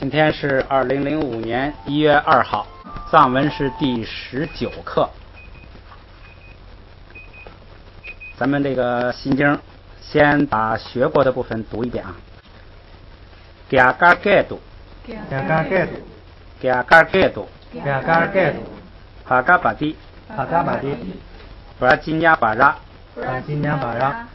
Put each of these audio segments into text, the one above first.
今天是2005年1月2号，藏文是第19课。咱们这个心经先把学过的部分读一遍啊。嘎嘎盖度，嘎嘎盖度，嘎嘎盖度，嘎嘎盖度，帕嘎巴蒂，帕嘎巴蒂，巴金亚巴拉，巴金亚巴拉，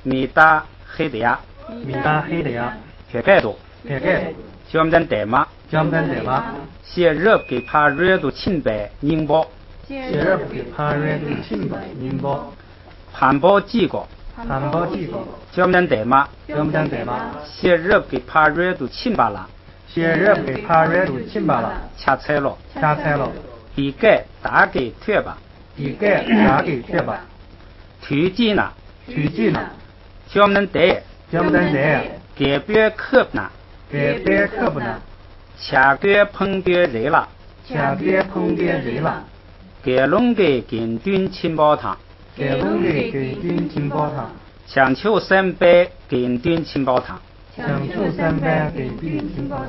米达黑的呀，米达黑的呀，撇盖度，撇盖度，江丹代玛，江丹代玛，谢热给帕热度钦白宁波，谢热给帕热度钦白宁波，盘波记过，盘波记过，江丹代玛，江丹代玛，谢热给帕热度钦巴拉，谢热给帕热度钦巴拉，掐菜咯，掐菜咯，比盖打给退吧，比盖打给退吧，推进呐，推进呐，江丹代，江丹代，改变课呐，改变课不呢，掐改碰变人了，掐改碰变人了，改龙给跟军亲宝堂，改龙给跟军亲宝堂，强求三百跟军亲宝堂，强求三百跟军亲宝堂，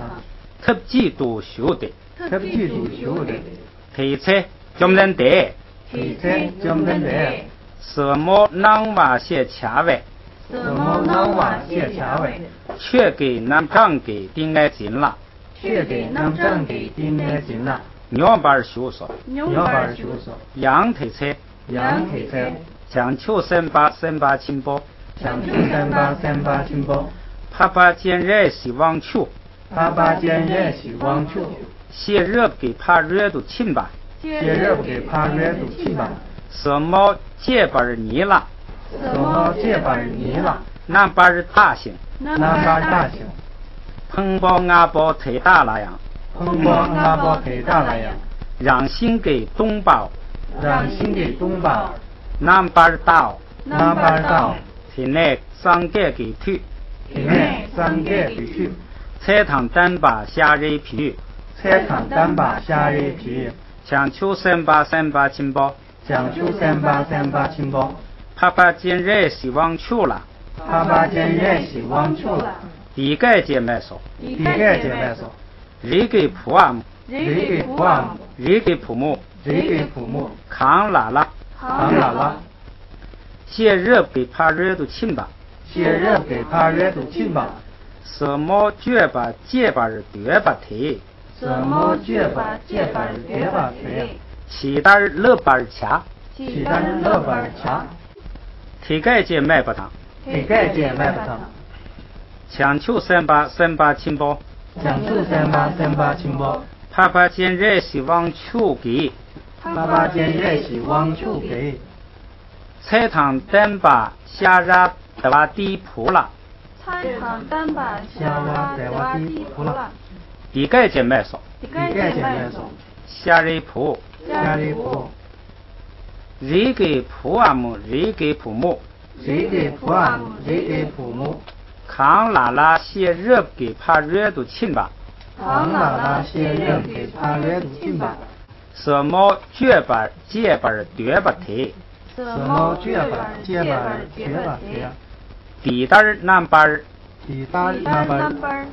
特技都修的，特技都修的，推菜江丹代，推菜江丹代，什么南瓦些掐位，什么南瓦些掐位，却给南张给丁爱金了，却给南张给丁爱金了，鸟板修说，鸟板修说，羊腿菜，羊腿菜，强求三八亲宝，强求三八亲宝，啪啪见热西往求，啪啪见热西往求，谢热给怕热度亲吧，谢热给怕热度亲吧，什么结板泥了，什么结板泥了，南板大型，南板大型，彭宝阿宝忒大了呀，彭宝阿宝忒大了呀，让心给东宝，让心给东宝，南板道，南板道，体内三盖给退，体内三盖给退，菜汤单把虾仁皮，菜汤单把虾仁皮，强求三八亲宝，强求三八亲宝，啪啪见热西往求了，啪啪见热西往求了，地盖见麦说，地盖见麦说，人给普阿姆，人给普阿姆，人给普木，人给普木，扛拉拉，扛拉拉，谢热给怕热度亲吧，谢热给怕热度亲吧，什么绝把结巴儿对把腿，什么绝把结巴儿对把腿，其他乐把儿掐，其他乐把儿掐，腿盖见麦不堂，腿盖见麦不堂，强求三八亲宝，强求三八亲宝，啪啪见热西往求给，啪啪见热西往求给，菜汤单把虾拉得瓦地铺了，菜汤单把虾拉得瓦地铺了，地盖见麦说，地盖见麦说，虾仁铺，虾仁铺，人给普阿姆，人给普木，人给普阿姆，人给普木，扛拉拉谢热给怕热度亲吧，扛拉拉谢热给怕热度亲吧，什么绝把结巴儿对把腿，什么绝把结巴儿对把腿啊，地单儿南板儿，地单南板，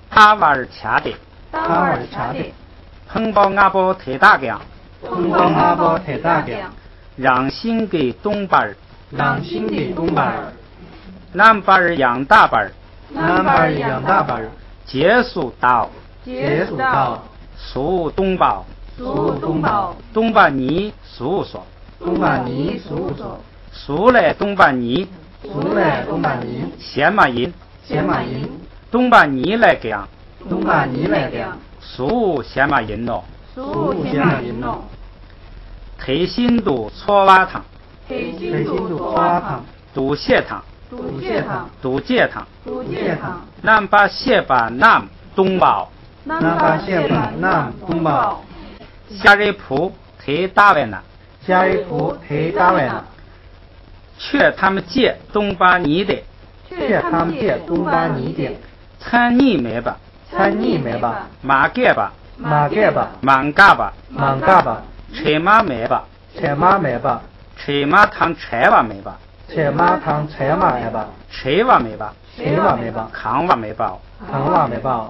大瓦儿掐的，大瓦儿掐的，彭宝阿宝忒大个，彭宝阿宝忒大个，让心给东板儿，让心给东板儿，南板儿养大板儿，南板儿养大板儿，结束到，结束到，属东宝，属东宝，东把泥属说，东把泥属说，属来东把泥，属来东把泥，先马银，先马银，东把泥来讲，东把泥来讲，属先马银咯，属先马银咯，推心度搓瓦汤，推心度搓瓦汤，肚泻汤，肚泻汤，肚芥汤，肚泻汤，南把蟹把南东宝，南把蟹把南东宝，虾仁铺忒大外呢，虾仁铺忒大外呢，却他们借东把泥的，却他们借东把泥的，参泥没吧，参泥没吧，马盖吧，马盖吧，满嘎吧，满嘎吧，车马没吧，车马没吧，车马汤柴瓦没吧，车马汤柴马没吧，车瓦没吧，车瓦没吧，扛瓦没吧，扛瓦没吧，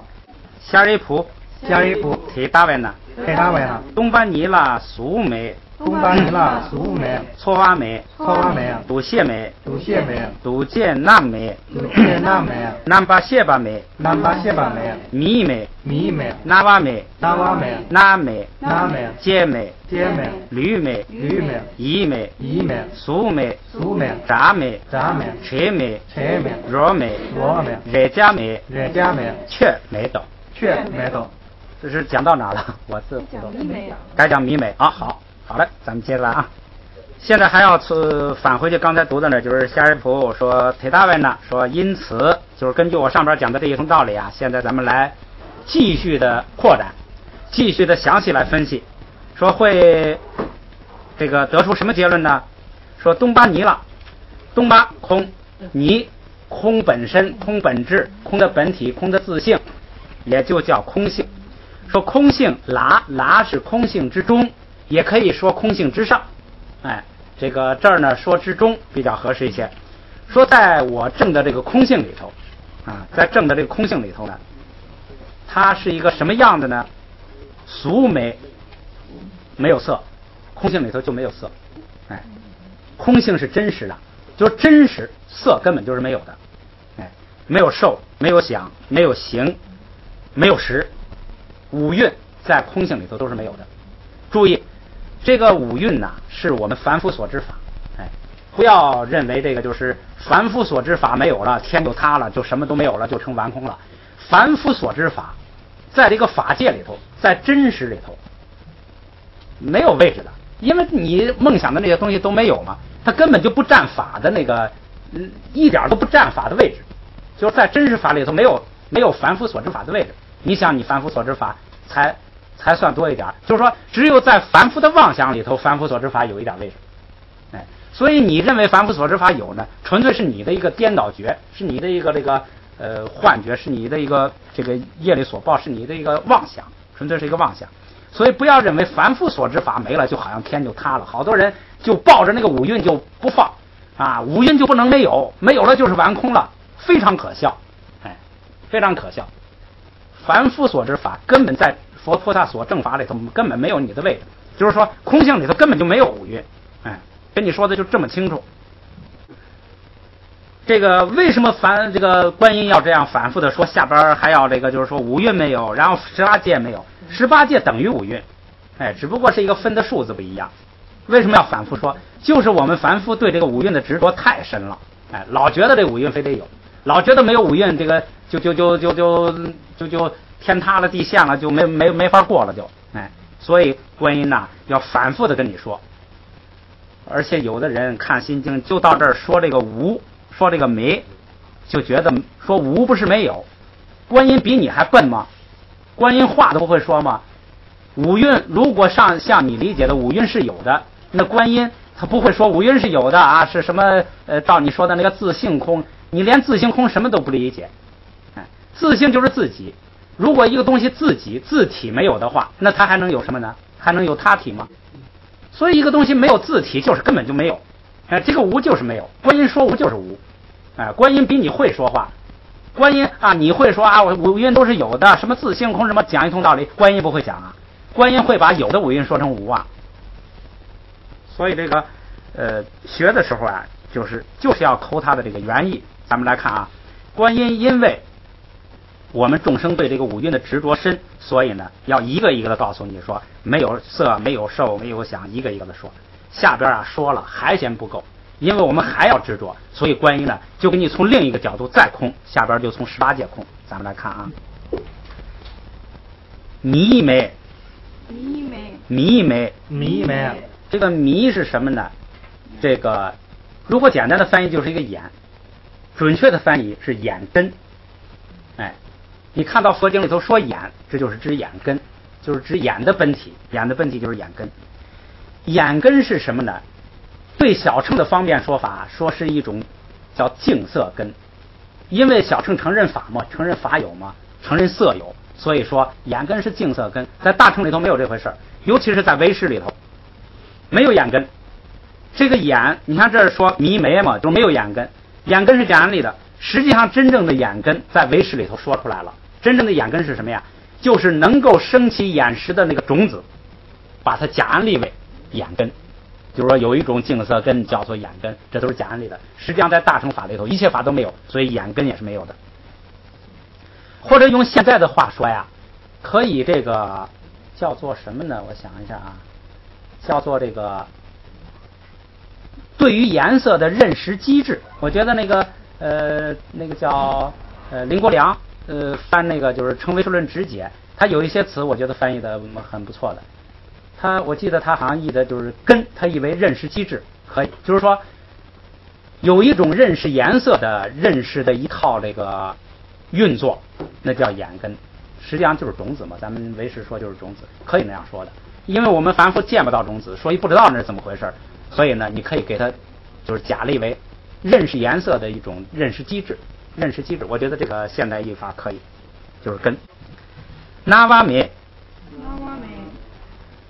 夏瑞普，夏瑞普，提大卫呢，黑大卫呢，东巴尼拉苏梅，东巴尼拉苏梅，错瓦梅，错瓦梅，杜谢梅，杜谢梅，杜杰南梅，杜谢南梅，南巴谢巴梅，南巴谢巴梅，米梅，米梅，那瓦梅，那瓦梅，南梅，南梅，杰梅，杰梅，绿梅，绿梅，伊梅，伊梅，苏梅，苏梅，扎梅，扎梅，车梅，车梅，若梅，若梅，热加梅，热加梅，却没懂。却没懂。这是讲到哪儿了？我字不懂。该讲米美啊，好嘞，咱们接着来啊。现在还要返回去刚才读的呢，就是夏瑞普说忒大卫呢说，因此就是根据我上边讲的这一通道理啊，现在咱们来继续的扩展，继续的详细来分析，说会这个得出什么结论呢？说东巴尼了，东巴空，尼空本身，空本质，空的本体，空的自性，也就叫空性。说空性拉是空性之中，也可以说空性之上。哎，这个这儿呢说之中比较合适一些。说在我证的这个空性里头啊，在证的这个空性里头呢，它是一个什么样的呢？俗没有色，空性里头就没有色。哎，空性是真实的，就是真实，色根本就是没有的。哎，没有受，没有想，没有行，没有识。五蕴在空性里头都是没有的。注意，这个五蕴呢，是我们凡夫所知法。哎，不要认为这个就是凡夫所知法没有了，天就塌了，就什么都没有了，就成完空了。凡夫所知法，在这个法界里头，在真实里头，没有位置的，因为你梦想的那些东西都没有嘛，它根本就不占法的那个，一点都不占法的位置，就是在真实法里头没有凡夫所知法的位置。你想，你凡夫所知法才算多一点，就是说，只有在凡夫的妄想里头，凡夫所知法有一点位置。哎，所以你认为凡夫所知法有呢，纯粹是你的一个颠倒觉，是你的一个幻觉，是你的一个这个业力所报，是你的一个妄想，纯粹是一个妄想。所以不要认为凡夫所知法没了，就好像天就塌了。好多人就抱着那个五蕴就不放啊，五蕴就不能没有，没有了就是完空了，非常可笑。哎，非常可笑。凡夫所知法根本在佛菩萨所证法里头根本没有你的位置，就是说空性里头根本就没有五蕴。哎，跟你说的就这么清楚。这个为什么这个观音要这样反复的说，下边还要这个就是说五蕴没有，然后18界没有，18界等于五蕴。哎，只不过是一个分的数字不一样。为什么要反复说？就是我们凡夫对这个五蕴的执着太深了。哎，老觉得这五蕴非得有，老觉得没有五蕴这个就天塌了地陷了，就没法过了就。哎，所以观音呐要反复的跟你说。而且有的人看心经就到这儿说这个无，说这个没，就觉得说无不是没有。观音比你还笨吗？观音话都不会说吗？五蕴如果像你理解的五蕴是有的，那观音他不会说五蕴是有的啊，是什么照你说的那个自性空，你连自性空什么都不理解。哎，自性就是自己，如果一个东西自己自体没有的话，那它还能有什么呢？还能有他体吗？所以一个东西没有自体就是根本就没有。哎，这个无就是没有，观音说无就是无。哎，观音比你会说话。观音啊，你会说啊，我五蕴都是有的，什么自性空什么讲一通道理，观音不会讲啊。观音会把有的五蕴说成无啊。所以这个学的时候啊，就是要抠它的这个原意。咱们来看啊，观音因为我们众生对这个五蕴的执着深，所以呢要一个一个的告诉你说，没有色，没有受，没有想，一个一个的说。下边啊说了还嫌不够，因为我们还要执着，所以观音呢就给你从另一个角度再空，下边就从18界空。咱们来看啊，迷没，这个迷是什么呢？这个如果简单的翻译就是一个眼，准确的翻译是眼根。哎，你看到佛经里头说眼，这就是指眼根，就是指眼的本体，眼的本体就是眼根。眼根是什么呢？对小乘的方便说法，说是一种叫净色根，因为小乘承认法嘛，承认法有嘛，承认色有，所以说眼根是净色根。在大乘里头没有这回事，尤其是在唯识里头没有眼根。这个眼，你看这儿说迷没嘛，就是没有眼根，眼根是讲理的。实际上真正的眼根在唯识里头说出来了，真正的眼根是什么呀？就是能够升起眼识的那个种子，把它假安立为眼根。就是说有一种净色根叫做眼根，这都是假安立的。实际上在大乘法里头，一切法都没有，所以眼根也是没有的。或者用现在的话说呀，可以这个叫做什么呢？我想一下啊，叫做这个对于颜色的认识机制。我觉得那个叫林国良翻那个就是《称唯识论直解》，他有一些词我觉得翻译的很不错的。我记得他好像译的就是根，他译为认识机制，可以就是说有一种认识颜色的认识的一套这个运作，那叫眼根，实际上就是种子嘛。咱们唯识说就是种子，可以那样说的。因为我们凡夫见不到种子，所以不知道那是怎么回事，所以呢，你可以给它就是假立为认识颜色的一种认识机制。认识机制，我觉得这个现代译法可以，就是根。那瓦美，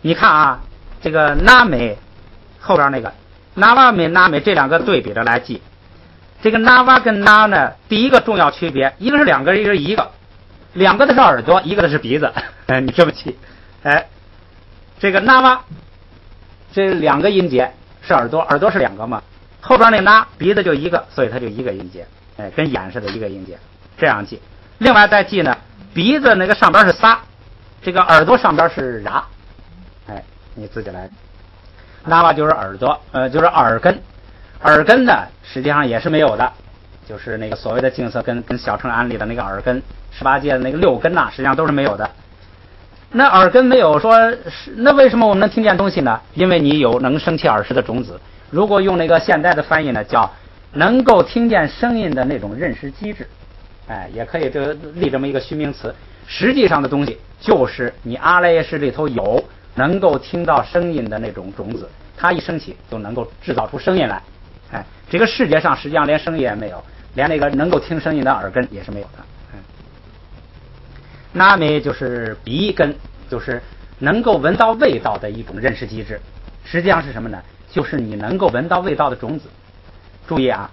你看啊，这个那美后边那个那瓦美那美这两个对比着来记。这个那瓦跟那呢，第一个重要区别，一个是两个，一个是一个，两个的是耳朵，一个的是鼻子。你这么记，这个那瓦这两个音节是耳朵，耳朵是两个嘛，后边那那鼻子就一个，所以它就一个音节，跟眼似的一个音节，这样记。另外再记呢，鼻子那个上边是撒，这个耳朵上边是ra，你自己来。那瓦就是耳朵，就是耳根。耳根呢，实际上也是没有的，就是那个所谓的净色根跟小乘安立的那个耳根，18界的那个6根呐，实际上都是没有的。那耳根没有说，那为什么我们能听见东西呢？因为你有能生起耳识的种子。如果用那个现代的翻译呢，叫能够听见声音的那种认识机制，也可以这立这么一个虚名词。实际上的东西就是你阿赖耶识里头有能够听到声音的那种种子，它一升起就能够制造出声音来。这个世界上实际上连声音也没有，连那个能够听声音的耳根也是没有的。那美就是鼻根，就是能够闻到味道的一种认识机制。实际上是什么呢？就是你能够闻到味道的种子。注意啊，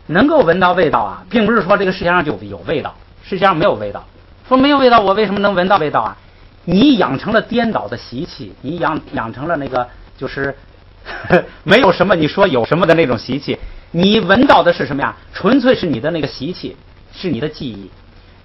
能够闻到味道啊，并不是说这个世界上就有味道，世界上没有味道。说没有味道，我为什么能闻到味道啊？你养成了颠倒的习气，你养成了那个就是没有什么你说有什么的那种习气。你闻到的是什么呀？纯粹是你的那个习气，是你的记忆。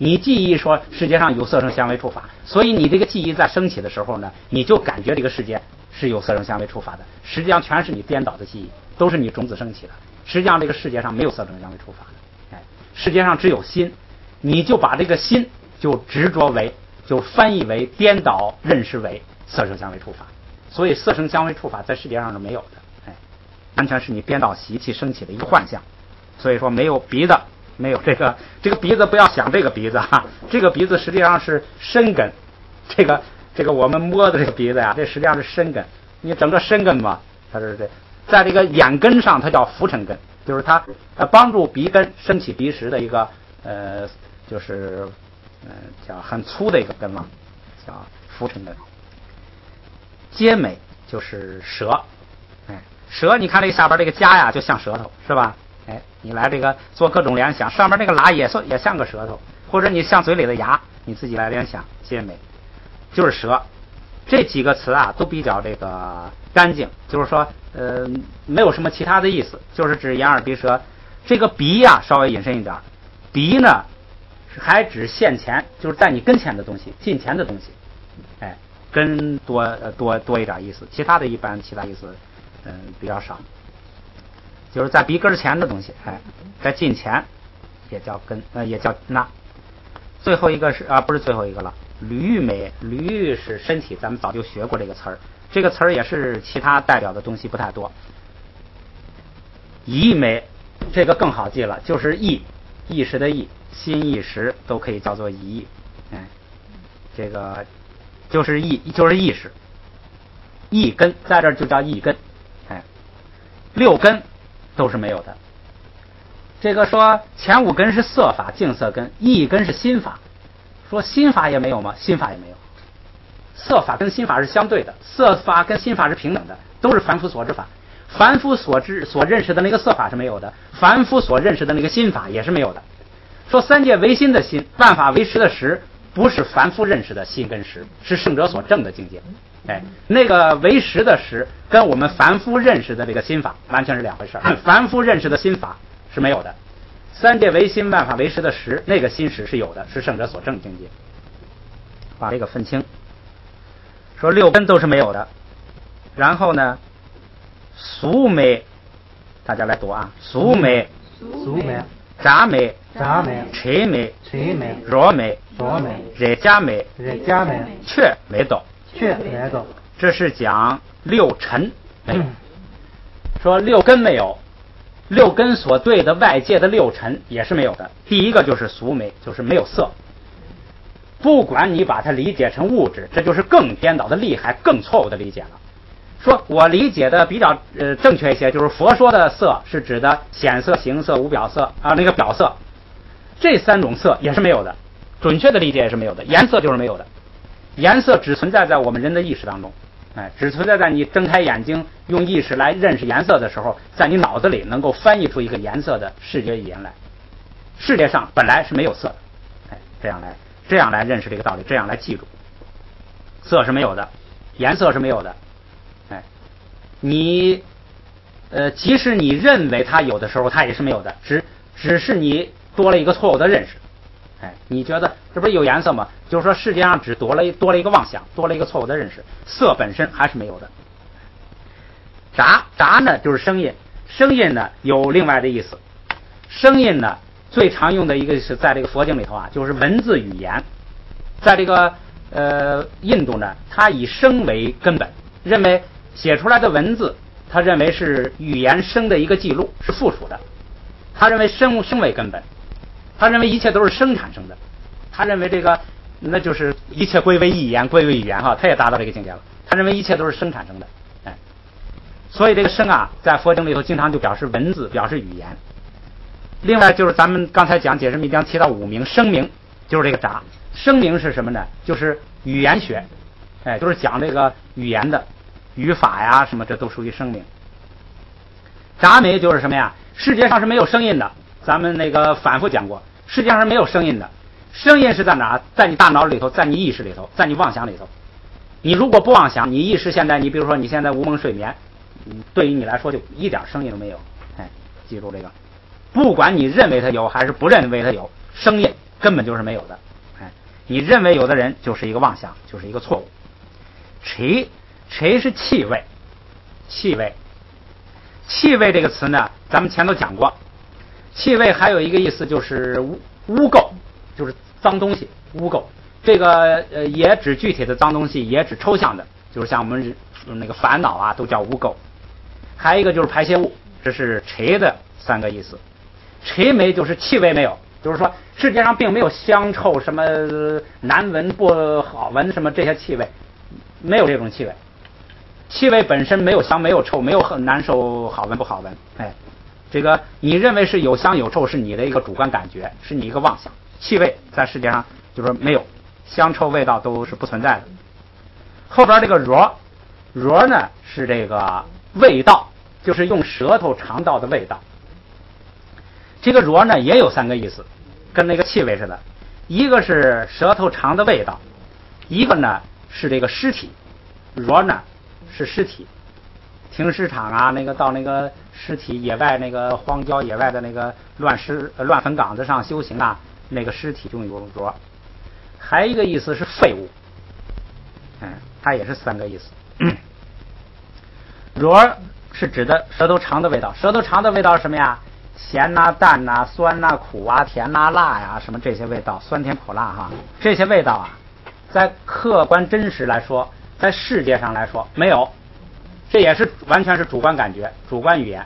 你记忆说世界上有色声香味触法，所以你这个记忆在升起的时候呢，你就感觉这个世界是有色声香味触法的。实际上全是你颠倒的记忆，都是你种子升起的。实际上这个世界上没有色声香味触法的，世界上只有心，你就把这个心就执着为，就翻译为颠倒认识为色声香味触法。所以色声香味触法在世界上是没有的，完全是你颠倒习气升起的一个幻象。所以说没有鼻子，没有这个鼻子，不要想这个鼻子哈，这个鼻子实际上是身根，这个我们摸的这个鼻子呀，这实际上是身根。你整个身根嘛，它是在这个眼根上，它叫浮尘根，就是它帮助鼻根升起鼻识的一个就是叫很粗的一个根嘛，叫浮尘根。接美就是舌，舌你看这个下边这个家呀，就像舌头是吧？你来这个做各种联想，上面那个喇也像个舌头，或者你像嘴里的牙，你自己来联想。接美就是舌，这几个词啊都比较这个干净，就是说没有什么其他的意思，就是指眼耳鼻舌。这个鼻呀稍微引申一点，鼻呢还指现前，就是在你跟前的东西，近前的东西，跟多一点意思，其他的一般其他意思比较少，就是在鼻根前的东西，在近前也叫根，也叫那。最后一个是不是最后一个了，驴美，驴是身体，咱们早就学过这个词儿，这个词儿也是其他代表的东西不太多。意美这个更好记了，就是意识的意，心意识都可以叫做意，这个就是意识，意根在这儿就叫意根，6根都是没有的。这个说前5根是色法净色根，意根是心法，说心法也没有吗？心法也没有。色法跟心法是相对的，色法跟心法是平等的，都是凡夫所知法。凡夫所认识的那个色法是没有的，凡夫所认识的那个心法也是没有的。说三界唯心的心，万法唯识的识，不是凡夫认识的心跟识，是圣者所证的境界。哎，那个唯识的识跟我们凡夫认识的这个心法完全是两回事。凡夫认识的心法是没有的，三界唯心万法唯识的识，那个心识是有的，是圣者所证境界。把这个分清。说六根都是没有的，然后呢，俗美，大家来读啊，俗美、俗美、杂美、杂美、垂美、垂美、弱美、浊美、惹加美、惹加美、却没懂。却没懂。这是讲六尘没有，说六根没有，六根所对的外界的六尘也是没有的。第一个就是俗美，就是没有色。不管你把它理解成物质，这就是更颠倒的厉害、更错误的理解了。说我理解的比较正确一些，就是佛说的色是指的显色、形色、无表色啊，那个表色，这三种色也是没有的。准确的理解也是没有的，颜色就是没有的。颜色只存在在我们人的意识当中，哎，只存在在你睁开眼睛用意识来认识颜色的时候，在你脑子里能够翻译出一个颜色的视觉语言来。世界上本来是没有色的，哎，这样来认识这个道理，这样来记住，色是没有的，颜色是没有的，哎，你即使你认为它有的时候，它也是没有的，只是你多了一个错误的认识。哎，你觉得这不是有颜色吗？就是说世界上只多了一个妄想，多了一个错误的认识，色本身还是没有的。杂呢就是声音，声音呢有另外的意思。声音呢最常用的一个是在这个佛经里头啊，就是文字语言。在这个印度呢，它以声为根本，认为写出来的文字，他认为是语言声的一个记录，是附属的。他认为声为根本。他认为一切都是声产生的，他认为这个那就是一切归为一言，归为语言哈，他也达到这个境界了。他认为一切都是声产生的，哎，所以这个声啊，在佛经里头经常就表示文字，表示语言。另外就是咱们刚才讲解释密经提到五名，声明就是这个杂。声明是什么呢？就是语言学，哎，就是讲这个语言的语法呀什么，这都属于声明。杂美就是什么呀？世界上是没有声音的，咱们那个反复讲过。世界上是没有声音的，声音是在哪？在你大脑里头，在你意识里头，在你妄想里头。你如果不妄想，你意识现在，你比如说你现在无梦睡眠，对于你来说就一点声音都没有。哎，记住这个，不管你认为它有还是不认为它有，声音根本就是没有的。哎，你认为有的人就是一个妄想，就是一个错误。谁是气味？气味这个词呢，咱们前头讲过。气味还有一个意思就是污垢，就是脏东西，污垢。这个也指具体的脏东西，也指抽象的，就是像我们那个烦恼啊，都叫污垢。还有一个就是排泄物，这是邪的三个意思。邪没就是气味没有，就是说世界上并没有香臭什么难闻不好闻什么这些气味，没有这种气味。气味本身没有香没有臭，没有难受好闻不好闻，哎。这个你认为是有香有臭，是你的一个主观感觉，是你一个妄想。气味在世界上就是没有，香臭味道都是不存在的。后边这个浊呢是这个味道，就是用舌头尝到的味道。这个浊呢也有三个意思，跟那个气味似的，一个是舌头尝的味道，一个呢是这个尸体，浊呢是尸体。停尸场啊，那个到那个尸体野外那个荒郊野外的那个乱坟岗子上修行啊，那个尸体就有浊。还一个意思是废物，它也是三个意思。浊是指的舌头尝的味道，舌头尝的味道是什么呀？咸呐、淡呐、酸呐、苦啊、甜呐、辣呀，什么这些味道，酸甜苦辣哈，这些味道啊，在客观真实来说，在世界上来说没有。这也是完全是主观感觉、主观语言。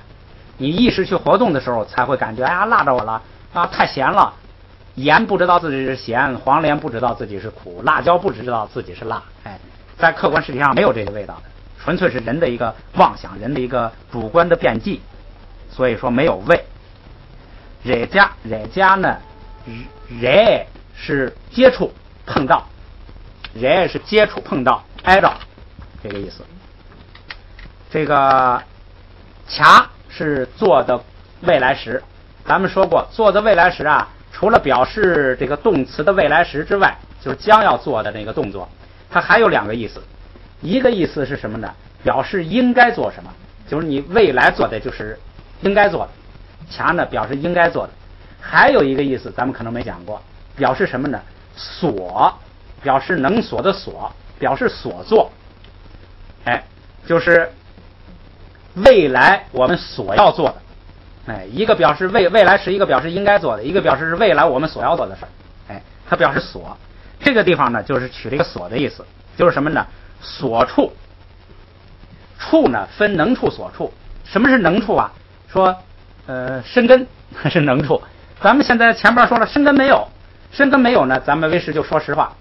你意识去活动的时候，才会感觉哎呀辣着我了啊，太咸了。盐不知道自己是咸，黄连不知道自己是苦，辣椒不知道自己是辣。哎，在客观世界上没有这些味道的，纯粹是人的一个妄想，人的一个主观的辩记。所以说没有味。惹加呢，惹是接触碰到，惹是接触碰到挨着，这个意思。这个卡是做的未来时，咱们说过做的未来时啊，除了表示这个动词的未来时之外，就是将要做的那个动作，它还有2个意思。一个意思是什么呢？表示应该做什么，就是你未来做的就是应该做的，强呢表示应该做的。还有一个意思咱们可能没讲过，表示什么呢？所，表示能所的所，表示所做。就是未来我们所要做的。一个表示未来时，一个表示应该做的，一个表示是未来我们所要做的事儿。它表示所。这个地方呢，就是取了一个所的意思，就是什么呢？所处。处呢分能处所处。什么是能处啊？说生根是能处。咱们现在前边说了生根没有，生根没有呢，咱们为师就说实话，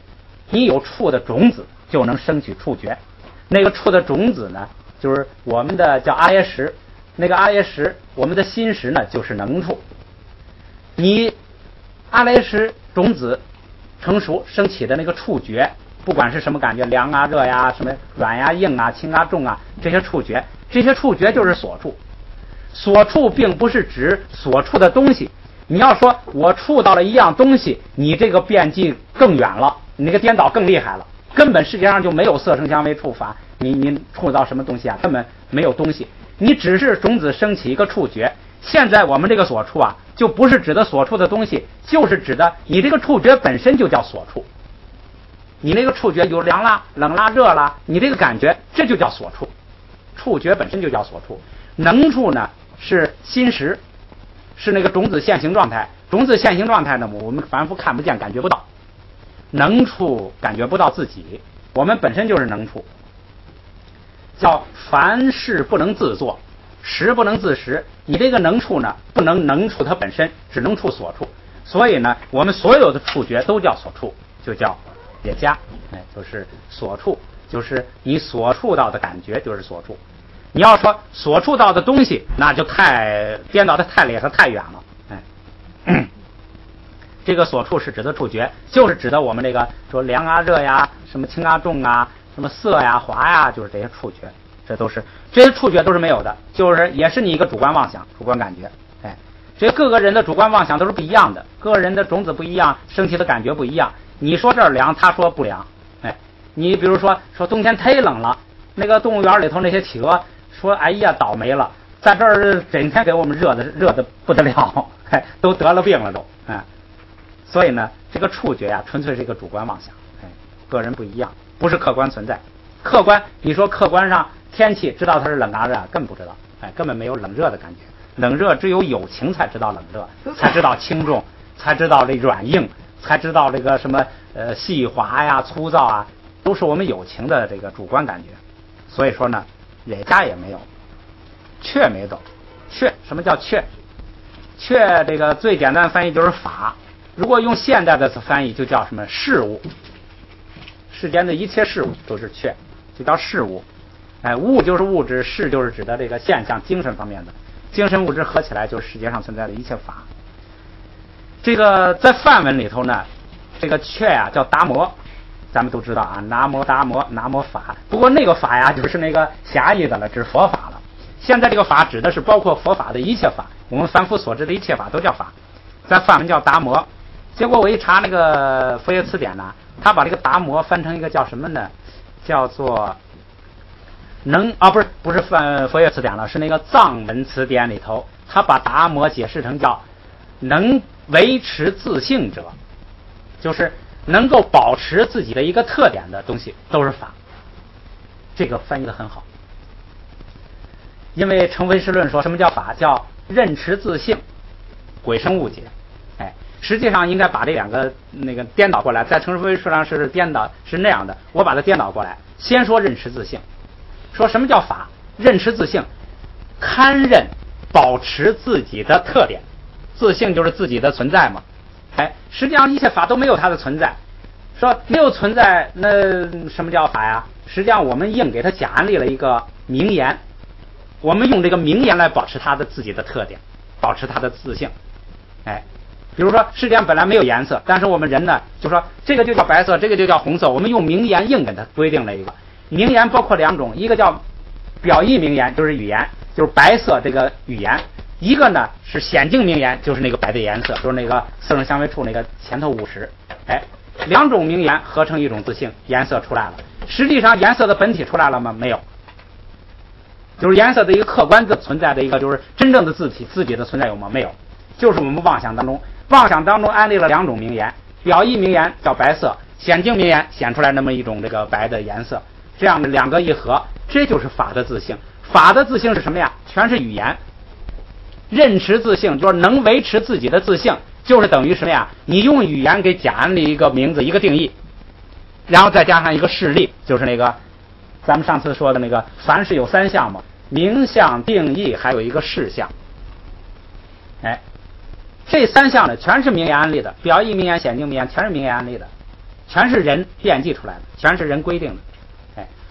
你有处的种子就能生取处觉。那个处的种子呢，就是我们的叫阿耶识，那个阿耶识，我们的心识呢就是能处。你阿耶识种子成熟升起的那个触觉，不管是什么感觉，凉啊、热呀、什么软呀、硬啊、轻啊、重啊，这些触觉就是所处。所处并不是指所处的东西。你要说我触到了一样东西，你这个变际更远了，你那个颠倒更厉害了。根本世界上就没有色声香味触法，你触到什么东西啊？根本没有东西，你只是种子升起一个触觉。现在我们这个所处啊，就不是指的所处的东西，就是指的你这个触觉本身就叫所处。你那个触觉有凉啦、冷啦、热啦，你这个感觉这就叫所处，触觉本身就叫所处。能处呢是心识，是那个种子现行状态。种子现行状态呢，我们凡夫看不见，感觉不到。能处感觉不到自己，我们本身就是能处，叫凡事不能自作，识不能自识。你这个能处呢，不能处它本身，只能处所处。所以呢，我们所有的触觉都叫所处，就叫也加，就是所处，就是你所触到的感觉就是所处。你要说所触到的东西，那就太颠倒的太厉害太远了。这个所处是指的触觉，就是指的我们这个说凉啊、热呀、什么轻啊、重啊、什么色呀、滑呀，就是这些触觉，这些触觉都是没有的，就是也是你一个主观妄想、主观感觉。这各个人的主观妄想都是不一样的，各个人的种子不一样，升起的感觉不一样。你说这儿凉，他说不凉。你比如说冬天忒冷了，那个动物园里头那些企鹅说：“哎呀，倒霉了，在这儿整天给我们热的不得了，都得了病了都。”所以呢，这个触觉呀，纯粹是一个主观妄想，个人不一样，不是客观存在。客观，你说客观上天气知道它是冷啊热，根本不知道，根本没有冷热的感觉。冷热只有友情才知道冷热，才知道轻重，才知道这软硬，才知道这个什么细滑呀、粗糙啊，都是我们友情的这个主观感觉。所以说呢，也加也没有，确没走。确，什么叫确？确这个最简单的翻译就是法。如果用现代的翻译，就叫什么事物。世间的一切事物都是确，就叫事物。物就是物质，事就是指的这个现象，精神方面的，精神物质合起来就是世界上存在的一切法。这个在梵文里头呢，这个确呀叫达摩，咱们都知道啊，南无达摩，南无法。不过那个法呀，就是那个狭义的了，指佛法了。现在这个法指的是包括佛法的一切法，我们凡夫所知的一切法都叫法，在梵文叫达摩。结果我一查那个佛学词典呢，他把这个达摩翻成一个叫什么呢？叫做不是佛学词典了，是那个藏文词典里头，他把达摩解释成叫能维持自性者，就是能够保持自己的一个特点的东西都是法。这个翻译的很好。因为成唯识论说什么叫法，叫认持自性，鬼生误解。实际上应该把这两个那个颠倒过来，在成唯识上是颠倒，是那样的。我把它颠倒过来，先说认持自性，说什么叫法？认持自性，堪认保持自己的特点，自性就是自己的存在嘛。实际上一切法都没有它的存在，说没有存在，那什么叫法呀？实际上我们硬给它假立了一个名言，我们用这个名言来保持它的自己的特点，保持它的自性。比如说世间本来没有颜色，但是我们人呢就说这个就叫白色，这个就叫红色，我们用名言硬给它规定了一个。名言包括两种，一个叫表意名言，就是语言，就是白色这个语言，一个呢是显境名言，就是那个白的颜色，就是那个色声香味触那个前头50，两种名言合成一种自性，颜色出来了。实际上颜色的本体出来了吗？没有，就是颜色的一个客观的存在的一个，就是真正的自体自己的存在有吗？没有，就是我们妄想当中安立了两种名言，表意名言叫白色，显境名言显出来那么一种这个白的颜色，这样的两个一合，这就是法的自性。法的自性是什么呀？全是语言。认识自性就是能维持自己的自性，就是等于什么呀？你用语言给假安立一个名字一个定义，然后再加上一个事例，就是那个咱们上次说的那个凡是有3项嘛，名相定义还有一个事项。这3项呢全是名言安立的，表意名言显境名言全是名言安立的，全是人编辑出来的，全是人规定的。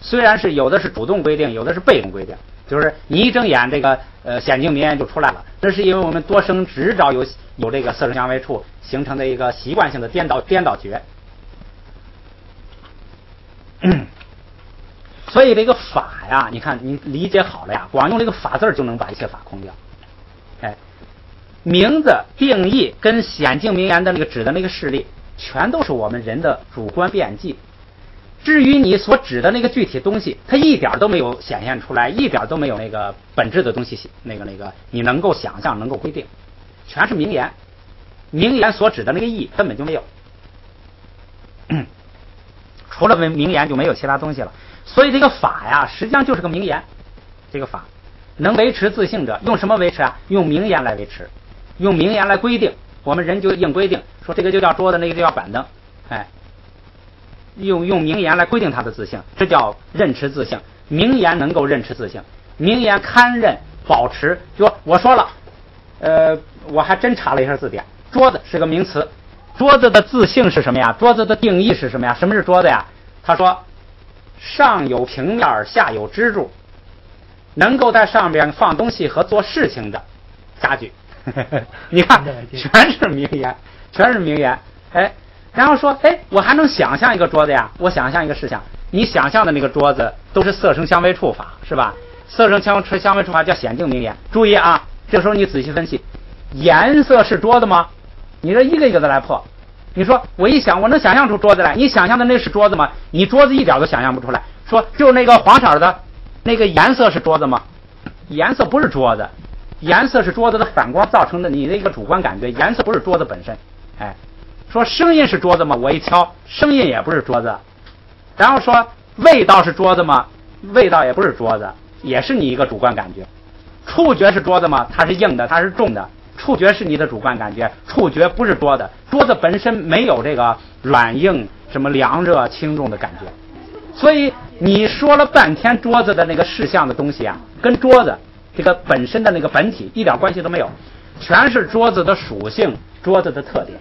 虽然是有的是主动规定，有的是被动规定，就是你一睁眼这个显境名言就出来了，那是因为我们多生执照有这个色声香味触形成的一个习惯性的颠倒觉。所以这个法呀，你看你理解好了呀，光用这个法字就能把一切法空掉。名字定义跟显境名言的那个指的那个事例，全都是我们人的主观辩记。至于你所指的那个具体东西，它一点都没有显现出来，一点都没有那个本质的东西，那个你能够想象，能够规定，全是名言。名言所指的那个意根本就没有，除了名言就没有其他东西了。所以这个法呀，实际上就是个名言。这个法能维持自性者，用什么维持啊？用名言来维持，用名言来规定。我们人就硬规定，说这个就叫桌子，那个就叫板凳，用名言来规定它的自性，这叫认识自性。名言能够认识自性，名言堪认保持。就我说了，我还真查了一下字典，桌子是个名词，桌子的自性是什么呀？桌子的定义是什么呀？什么是桌子呀？他说上有平面，下有支柱，能够在上边放东西和做事情的家具。你看全是名言，全是名言。然后说我还能想象一个桌子呀，我想象一个事项，你想象的那个桌子都是色声香味触法，是吧？色声香味触法叫显境名言。注意啊，这时候你仔细分析，颜色是桌子吗？你这一个一个的来破。你说我一想，我能想象出桌子来，你想象的那是桌子吗？你桌子一点都想象不出来。说就那个黄色的那个颜色是桌子吗？颜色不是桌子，颜色是桌子的反光造成的你的一个主观感觉，颜色不是桌子本身。说声音是桌子吗？我一敲，声音也不是桌子。然后说味道是桌子吗？味道也不是桌子，也是你一个主观感觉。触觉是桌子吗？它是硬的，它是重的。触觉是你的主观感觉，触觉不是桌子，桌子本身没有这个软硬什么凉热轻重的感觉。所以你说了半天桌子的那个事项的东西啊，跟桌子这个本身的那个本体一点关系都没有，全是桌子的属性，桌子的特点。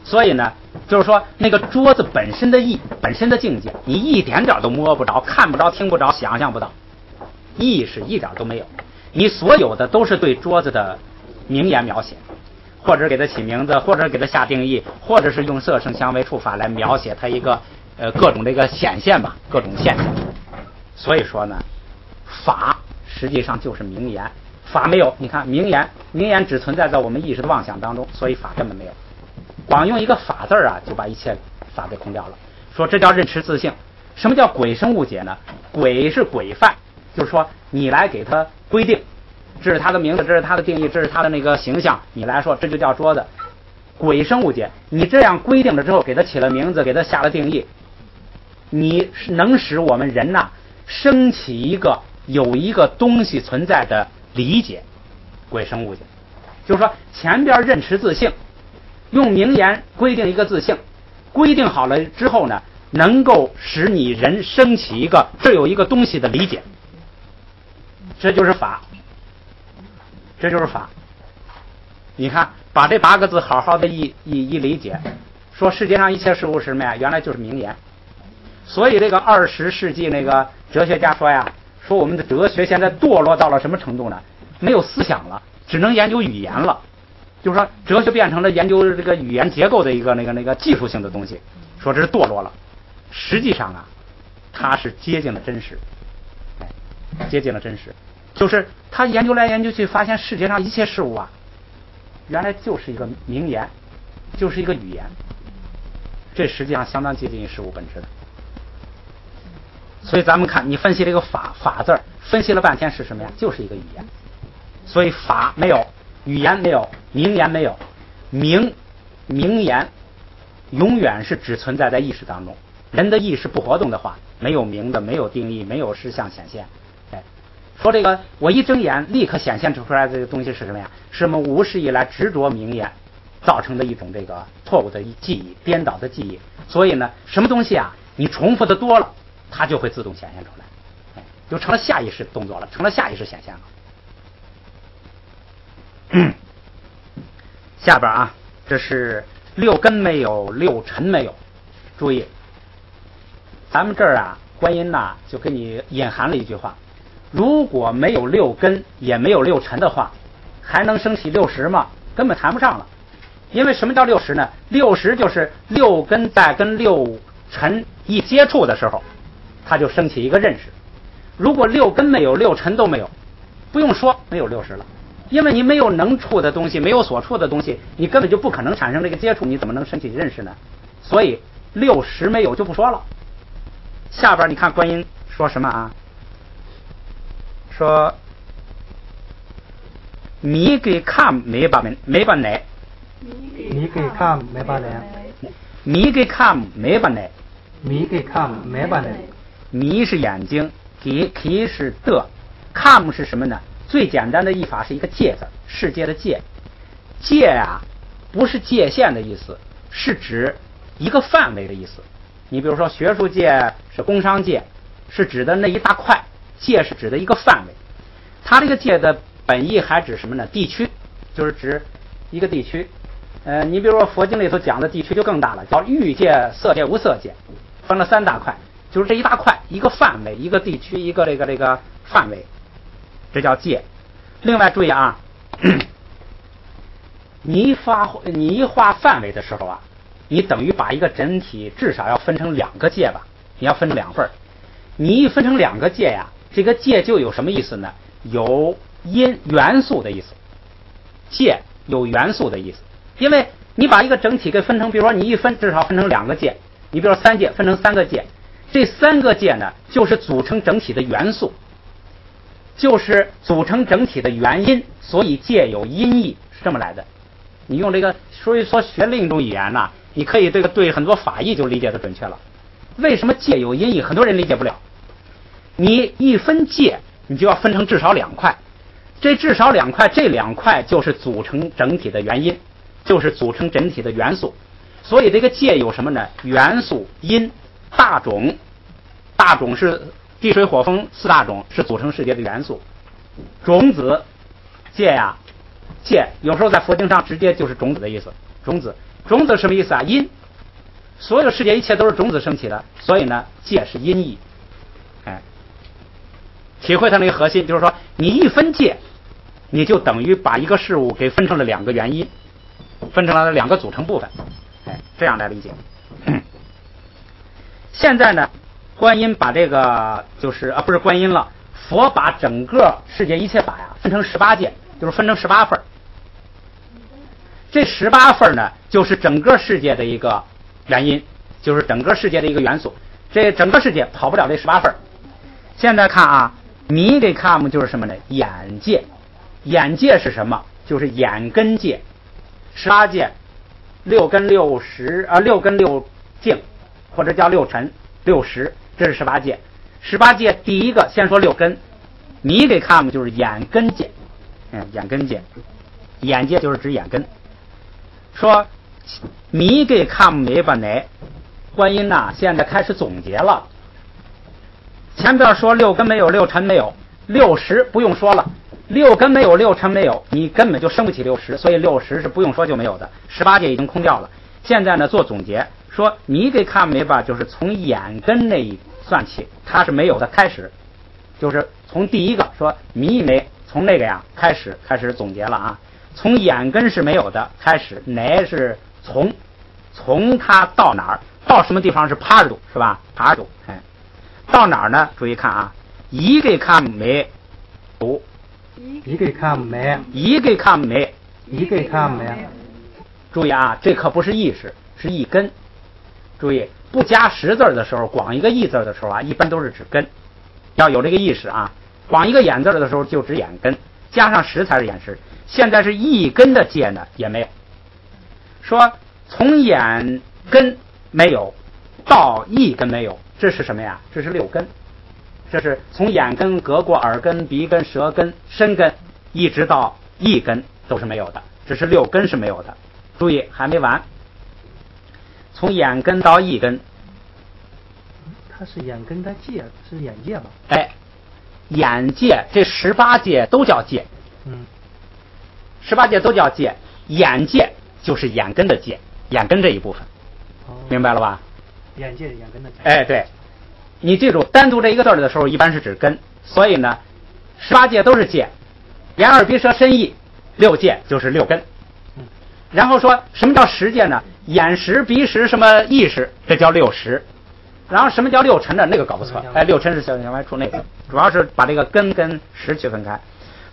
所以呢，就是说那个桌子本身的意，本身的境界，你一点点都摸不着，看不着，听不着，想象不到，意识一点都没有。你所有的都是对桌子的名言描写，或者给它起名字，或者给它下定义，或者是用色声香味触法来描写它一个各种这个显现吧，各种现象。所以说呢，法实际上就是名言，法没有。你看名言只存在在我们意识的妄想当中，所以法根本没有。光用一个法字啊，就把一切法给空掉了。说这叫认识自性。什么叫鬼生物解呢？鬼是规范，就是说你来给它规定，这是它的名字，这是它的定义，这是它的那个形象，你来说这就叫桌子。鬼生物解，你这样规定了之后，给它起了名字，给它下了定义，你能使我们人呐升起有一个东西存在的理解。鬼生物解就是说前边认识自性，用名言规定一个自性，规定好了之后呢，能够使你人升起这有一个东西的理解，这就是法，这就是法。你看把这8个字好好的一理解，说世界上一切事物是什么呀？原来就是名言。所以这个20世纪那个哲学家说呀，说我们的哲学现在堕落到了什么程度呢？没有思想了，只能研究语言了。就是说哲学变成了研究这个语言结构的一个那个技术性的东西，说这是堕落了。实际上啊，它是接近了真实，接近了真实。就是他研究来研究去，发现世界上一切事物啊，原来就是一个名言，就是一个语言，这实际上相当接近于事物本质的。所以咱们看，你分析这个法字儿，分析了半天是什么呀？就是一个语言。所以法没有，语言没有，名言没有，名言永远是只存在在意识当中。人的意识不活动的话，没有名的，没有定义，没有实相显现。哎，说这个我一睁眼立刻显现出来的这个东西是什么呀？是我们无始以来执着名言造成的一种这个错误的记忆，颠倒的记忆。所以呢，什么东西啊，你重复的多了，它就会自动显现出来，哎，就成了下意识动作了，成了下意识显现了。下边啊，这是六根没有，六尘没有。注意，咱们这儿啊，观音呐就给你隐含了一句话：如果没有六根，也没有六尘的话，还能升起六识吗？根本谈不上了。因为什么叫六识呢？六识就是六根在跟六尘一接触的时候，它就升起一个认识。如果六根没有，六尘都没有，不用说，没有六识了。因为你没有能触的东西，没有所触的东西，你根本就不可能产生这个接触，你怎么能升起认识呢？所以六识没有就不说了。下边你看观音说什么啊？说你给看没把奶，你给看没把奶，你给看没把奶，你给看没把奶。你是眼睛，给是的，看是什么呢？最简单的译法是一个界字，世界的界。界啊，不是界限的意思，是指一个范围的意思。你比如说学术界是工商界，是指的那一大块，界是指的一个范围。它这个界的本意还指什么呢？地区，就是指一个地区。你比如说佛经里头讲的地区就更大了，叫欲界、色界、无色界，分了三大块，就是这一大块，一个范围，一个地区，一个这个范围。这叫界。另外注意啊，你一画范围的时候啊，你等于把一个整体至少要分成两个界吧，你要分成两份。你一分成两个界呀，这个界就有什么意思呢？有元素的意思。界有元素的意思，因为你把一个整体给分成，比如说你一分至少分成两个界，你比如说三界分成三个界，这三个界呢就是组成整体的元素，就是组成整体的原因，所以界有音译，是这么来的。你用这个，所以说学另一种语言呢，你可以这个对很多法义就理解的准确了。为什么界有音译？很多人理解不了。你一分界，你就要分成至少两块，这至少两块，这两块就是组成整体的原因，就是组成整体的元素。所以这个界有什么呢？元素、因、大种。大种是地水火风四大种，是组成世界的元素。种子界呀，界有时候在佛经上直接就是种子的意思。种子什么意思啊？因，所有世界一切都是种子升起的，所以呢，界是因义。哎，体会它那个核心，就是说你一分界，你就等于把一个事物给分成了两个原因，分成了两个组成部分。哎，这样来理解。现在呢，观音把这个就是不是观音了，佛把整个世界一切法呀分成18界，就是分成18份。这18份呢，就是整个世界的一个原因，就是整个世界的一个元素。这整个世界跑不了这18份。现在看啊，迷给看就是什么呢？眼界。眼界是什么？就是眼根界。18界，6根6识6根6境，或者叫6尘6识，这是18界。18界第一个先说6根，迷给看就是眼根界。眼根界，眼界就是指眼根。说迷给看没把来，观音呐，现在开始总结了。前边说6根没有，6尘没有，6识不用说了，6根没有，6尘没有，你根本就生不起6识，所以6识是不用说就没有的。18界已经空掉了。现在呢做总结，说迷给看没吧，就是从眼根那一算起，它是没有的开始，就是从第一个说迷没，从那个呀开始总结了啊。从眼根是没有的开始，乃是从它到哪儿，到什么地方是帕度是吧？帕度，到哪儿呢？注意看啊，一给看没，读一个看没，一个看没，一个看没。注意啊，这可不是意识，是一根。注意，不加实字的时候，光一个一字的时候啊，一般都是指根，要有这个意识啊。光一个眼字的时候就指眼根，加上实才是眼实。现在是一根的戒呢也没有，说从眼根没有到一根没有，这是什么呀？这是六根，这是从眼根隔过耳根、鼻根、舌根、身根，一直到一根都是没有的，这是六根是没有的。注意还没完，从眼根到一根，它是眼根的界，是眼界吧？哎，眼界这18界都叫界，18界都叫界，眼界就是眼根的界，眼根这一部分，明白了吧？眼界眼根的界。哎，对，你记住，单独这一个字的时候，一般是指根，所以呢，18界都是界，眼耳鼻舌身意6界就是6根。然后说什么叫十界呢？眼识、鼻识、什么意识，这叫6识。然后什么叫6尘呢？那个搞不错。哎，6尘是小外出那个，主要是把这个根跟识区分开。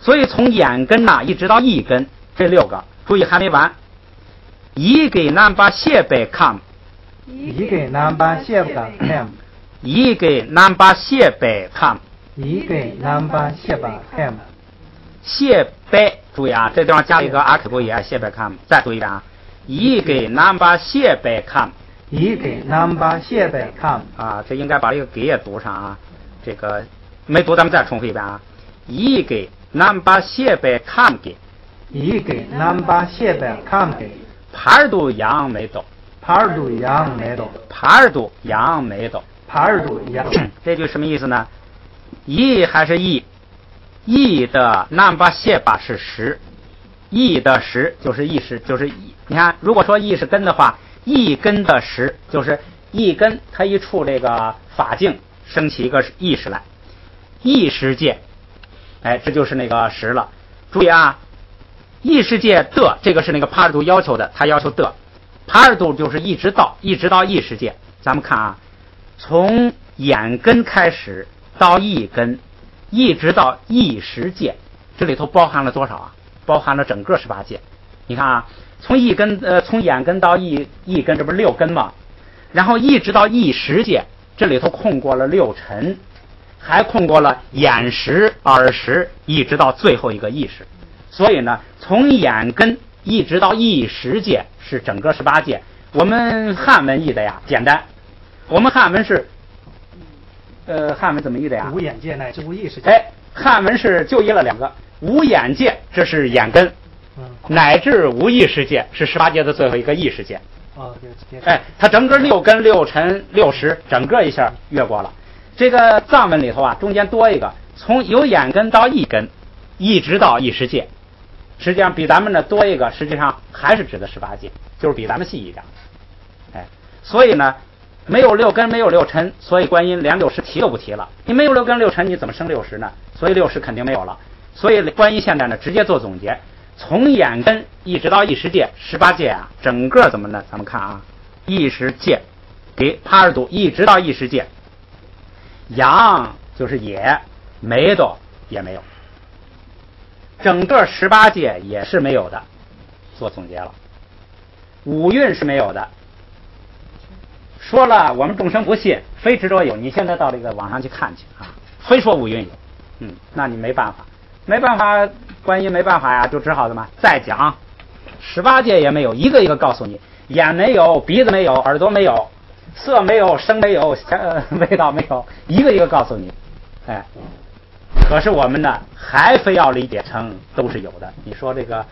所以从眼根呐一直到一根，这6个，注意还没完。一给南巴谢贝看，一给南巴谢贝看，一给南巴谢贝看，一给南巴谢贝看。谢贝，注意啊，这地方加了一个阿克布也谢贝看，再读一遍啊，一给南巴谢贝看，一给南巴谢贝看啊，这应该把这个给也读上啊，这个没读咱们再重复一遍啊，一给南巴谢贝看给，一给南巴谢贝看给，帕尔杜扬没走，帕尔杜扬没走，帕尔杜扬没走，帕尔杜扬，这句什么意思呢？一还是一？一的南巴谢巴是十，一的十就是一时，就是一。你看，如果说一是根的话，一根的十就是一根，它一触这个法境，升起一个意识来，意识界，哎，这就是那个十了。注意啊，意识界的这个是那个帕尔杜要求的，他要求的，帕尔杜就是一直到意识界。咱们看啊，从眼根开始到一根。一直到意识界，这里头包含了多少啊？包含了整个18界。你看啊，从从眼根到一根，这不是6根吗？然后一直到意识界，这里头控过了6尘，还控过了眼识、耳识，一直到最后一个意识。所以呢，从眼根一直到意识界是整个18界。我们汉文译的呀简单，我们汉文是。汉文怎么译的呀？无眼界乃至无意识界。哎，汉文是就译了2个，无眼界这是眼根，乃至无意识界是18界的最后一个意识界。哦，对。哎，它整个6根、6尘、6识，整个一下越过了。这个藏文里头啊，中间多一个，从有眼根到一根，一直到意识界，实际上比咱们这多一个，实际上还是指的18界，就是比咱们细一点。哎，所以呢。没有6根，没有6尘，所以观音连6识提都不提了。你没有6根6尘，你怎么生6识呢？所以6识肯定没有了。所以观音现在呢，直接做总结，从眼根一直到意识界18界啊，整个怎么呢？咱们看啊，意识界给帕尔杜一直到意识界，阳就是也，没的也没有，整个18界也是没有的。做总结了，五蕴是没有的。说了我们众生不信，非执着有。你现在到这个网上去看去啊，非说五蕴有，那你没办法，观音没办法呀，就只好怎么再讲，18界也没有，一个一个告诉你，眼没有，鼻子没有，耳朵没有，色没有，声没有，味道没有，一个一个告诉你，哎，可是我们呢，还非要理解成都是有的。你说这个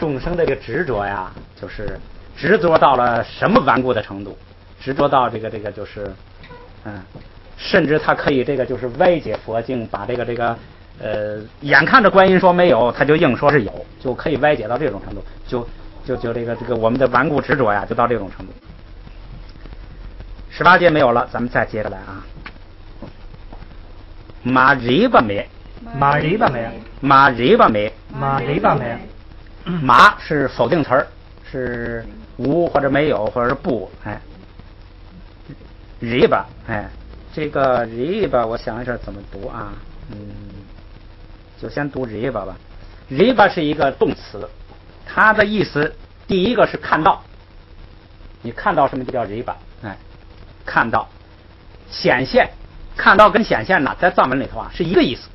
众生这个执着呀，就是执着到了什么顽固的程度？执着到这个就是，甚至他可以这个就是歪解佛经，把这个眼看着观音说没有，他就硬说是有，就可以歪解到这种程度，就这个我们的顽固执着呀，就到这种程度。18界没有了，咱们再接着来啊。马瑞巴梅，马瑞巴梅，马瑞巴梅，马瑞巴梅，马是否定词儿，是无或者没有或者是不，哎。riba， 哎，这个 riba 我想一下怎么读啊？就先读 riba 吧。riba 是一个动词，它的意思第一个是看到，你看到什么就叫 riba， 哎，看到，显现，看到跟显现呢，在藏文里头啊是一个意思。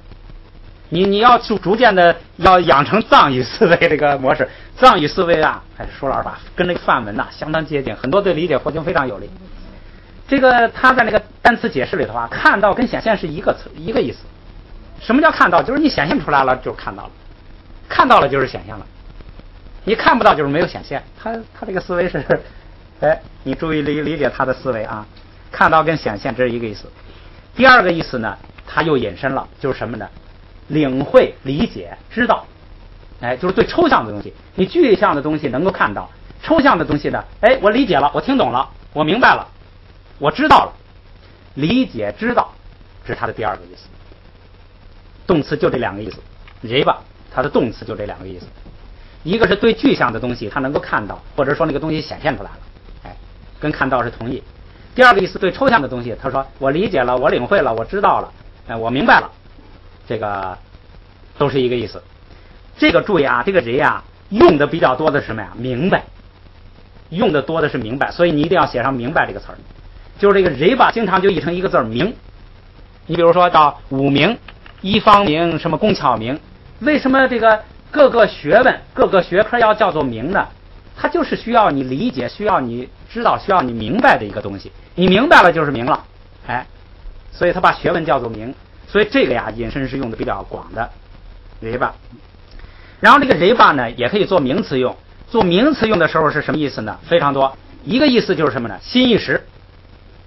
你要逐渐的要养成藏语思维这个模式，藏语思维啊，还是说老实话，跟这个梵文呐相当接近，很多对理解佛经非常有利。这个他在那个单词解释里头啊，看到跟显现是一个意思。什么叫看到？就是你显现出来了就是看到了，看到了就是显现了，你看不到就是没有显现。他这个思维是，哎，你注意理解他的思维啊，看到跟显现这是一个意思。第二个意思呢，他又引申了，就是什么呢？领会、理解、知道，哎，就是对抽象的东西，你具象的东西能够看到，抽象的东西呢，哎，我理解了，我听懂了，我明白了，我知道了，理解、知道，这是它的第二个意思。动词就这两个意思 riba 它的动词就这两个意思，一个是对具象的东西它能够看到，或者说那个东西显现出来了，哎，跟看到是同义。第二个意思对抽象的东西，他说我理解了，我领会了，我知道了，哎，我明白了，这个都是一个意思。这个注意啊，这个人啊用的比较多的是什么呀？明白，用的多的是明白，所以你一定要写上明白这个词儿。就是这个人吧，经常就译成一个字明。你比如说叫五明、一方明、什么工巧明，为什么这个各个学问、各个学科要叫做明呢？它就是需要你理解，需要你知道，需要你明白的一个东西。你明白了就是明了，哎，所以他把学问叫做明。所以这个呀，引申是用的比较广的 riba。然后这个 riba 呢，也可以做名词用。做名词用的时候是什么意思呢？非常多。一个意思就是什么呢？心意识，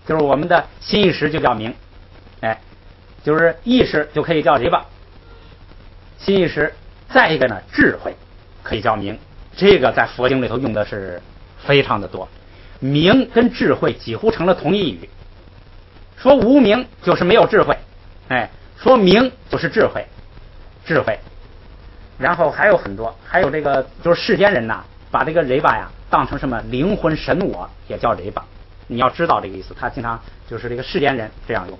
就是我们的心意识就叫明，哎，就是意识就可以叫 riba， 心意识。再一个呢，智慧可以叫明，这个在佛经里头用的是非常的多。明跟智慧几乎成了同义语。说无明就是没有智慧，哎，说明就是智慧，智慧。然后还有很多，还有这个就是世间人呐，把这个 riba 呀当成什么灵魂神我，也叫 riba。你要知道这个意思，他经常就是这个世间人这样用。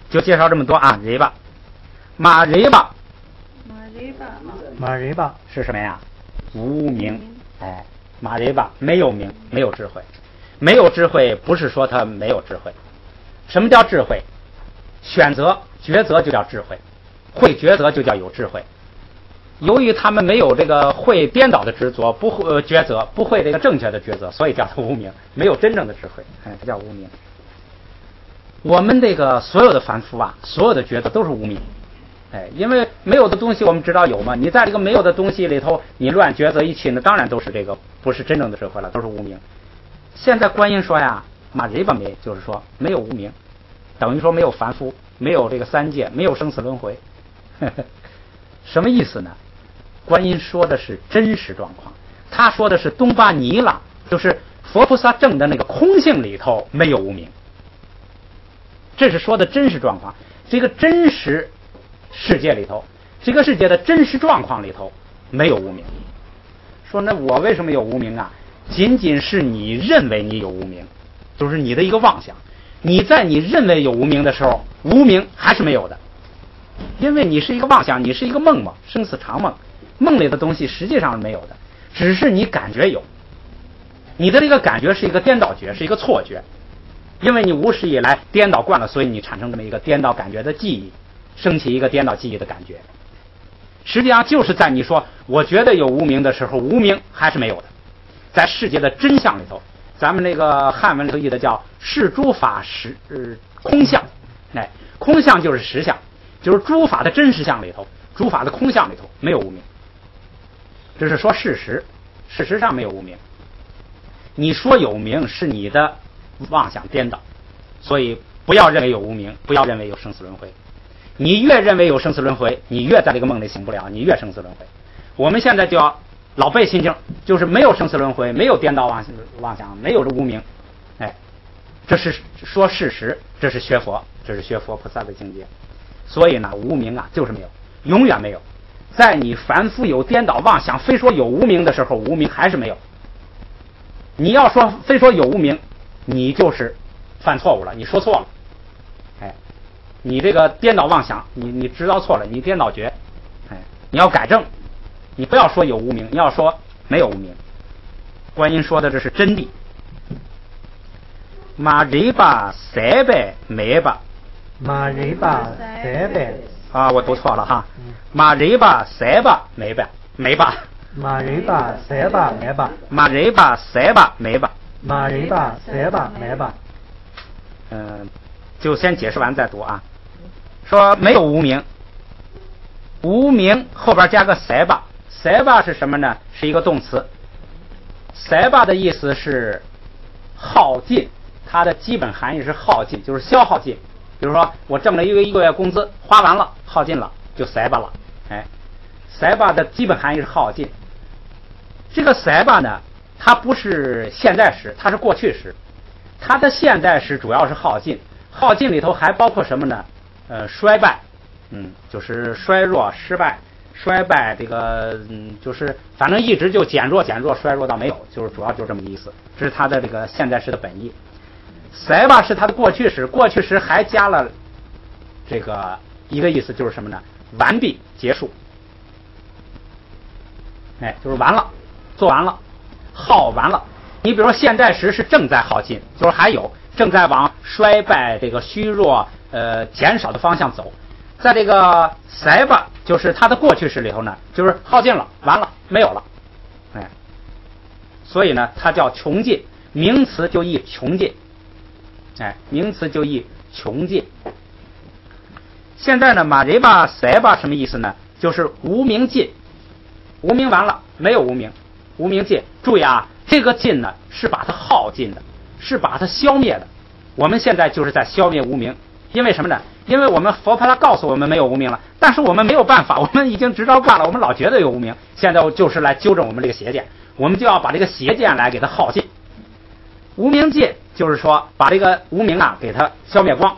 就介绍这么多啊 riba。马 riba， 马 riba 是什么呀？无明，哎，马 riba 没有明，没有智慧。没有智慧不是说他没有智慧。什么叫智慧？选择抉择就叫智慧，会抉择就叫有智慧。由于他们没有这个会颠倒的执着，不会抉择，不会这个正确的抉择，所以叫做无明，没有真正的智慧，哎，这叫无明。我们这个所有的凡夫啊，所有的抉择都是无明，哎，因为没有的东西我们知道有嘛，你在这个没有的东西里头，你乱抉择一气，那当然都是这个不是真正的智慧了，都是无明。现在观音说呀，马瑞巴没，就是说没有无明，等于说没有凡夫，没有这个三界，没有生死轮回。什么意思呢？观音说的是真实状况，他说的是东巴尼拉，就是佛菩萨证的那个空性里头没有无明，这是说的真实状况。这个真实世界里头，这个世界的真实状况里头没有无明。说那我为什么有无明啊？仅仅是你认为你有无明，就是你的一个妄想。你在你认为有无明的时候，无明还是没有的，因为你是一个妄想，你是一个梦嘛，生死常梦，梦里的东西实际上是没有的，只是你感觉有。你的这个感觉是一个颠倒觉，是一个错觉，因为你无始以来颠倒惯了，所以你产生这么一个颠倒感觉的记忆，升起一个颠倒记忆的感觉。实际上就是在你说我觉得有无明的时候，无明还是没有的。在世界的真相里头，咱们那个汉文里头译的叫是诸法实空相，哎，空相就是实相，就是诸法的真实相里头，诸法的空相里头没有无明。这是说事实，事实上没有无明。你说有明是你的妄想颠倒，所以不要认为有无明，不要认为有生死轮回。你越认为有生死轮回，你越在这个梦里醒不了，你越生死轮回。我们现在就要老背心经，就是没有生死轮回，没有颠倒妄想，没有这无明，哎，这是说事实，这是学佛，这是学佛菩萨的境界。所以呢，无明啊就是没有，永远没有。在你凡夫有颠倒妄想，非说有无明的时候，无明还是没有。你要说非说有无明，你就是犯错误了，你说错了，哎，你这个颠倒妄想，你知道错了，你颠倒觉，哎，你要改正，你不要说有无明，你要说没有无明。观音说的这是真谛。马瑞巴塞拜没巴，马瑞巴塞拜啊，我读错了哈，马瑞巴塞巴没巴没巴，马瑞巴塞巴没巴，马瑞巴塞巴没巴，马瑞巴塞巴没巴。就先解释完再读啊。说没有无明，无明后边加个塞巴，塞巴是什么呢？是一个动词。塞巴的意思是耗尽，它的基本含义是耗尽，就是消耗尽。比如说我挣了一个月工资，花完了，耗尽了，就塞巴了。哎，塞巴的基本含义是耗尽。这个塞巴呢，它不是现在时，它是过去时。它的现在时主要是耗尽，耗尽里头还包括什么呢？衰败，就是衰弱、失败、衰败，这个就是反正一直就减弱、衰弱到没有，就是主要就这么个意思。这是它的这个现在时的本意。塞巴是它的过去时，过去时还加了这个一个意思，就是什么呢？完毕、结束。哎，就是完了，做完了，耗完了。你比如说现在时是正在耗尽，就是还有正在往衰败、这个虚弱、减少的方向走。在这个塞巴就是它的过去时里头呢，就是耗尽了，完了，没有了。哎，所以呢，它叫穷尽，名词就译穷尽。哎，名词就译穷尽。现在呢，马瑞巴塞巴什么意思呢？就是无明尽，无明完了，没有无明，无明尽。注意啊，这个尽呢是把它耗尽的，是把它消灭的。我们现在就是在消灭无明，因为什么呢？因为我们佛菩萨告诉我们没有无明了，但是我们没有办法，我们已经执着惯了，我们老觉得有无明。现在就是来纠正我们这个邪见，我们就要把这个邪见来给它耗尽。无明尽就是说把这个无明啊给它消灭光，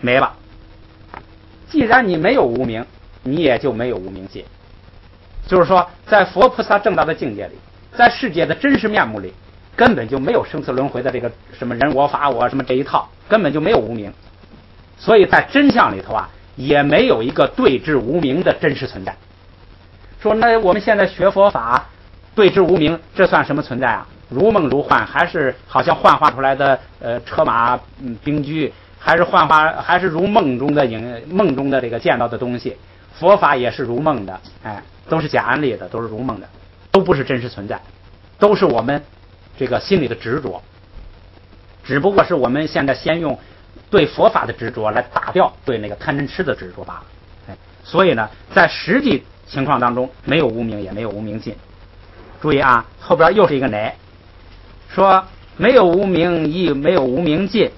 没了。既然你没有无明，你也就没有无明尽。就是说，在佛菩萨正道的境界里，在世界的真实面目里，根本就没有生死轮回的这个什么人我法我什么这一套，根本就没有无明。所以在真相里头啊，也没有一个对治无明的真实存在。说那我们现在学佛法对治无明，这算什么存在啊？如梦如幻，还是好像幻化出来的车马兵驹，还是如梦中的梦中的这个见到的东西。佛法也是如梦的，哎，都是假安利的，都是如梦的，都不是真实存在，都是我们这个心里的执着。只不过是我们现在先用对佛法的执着来打掉对那个贪嗔痴的执着罢了。哎，所以呢，在实际情况当中，没有无明，也没有无明尽。注意啊，后边又是一个乃，说没有无明，亦没有无明尽。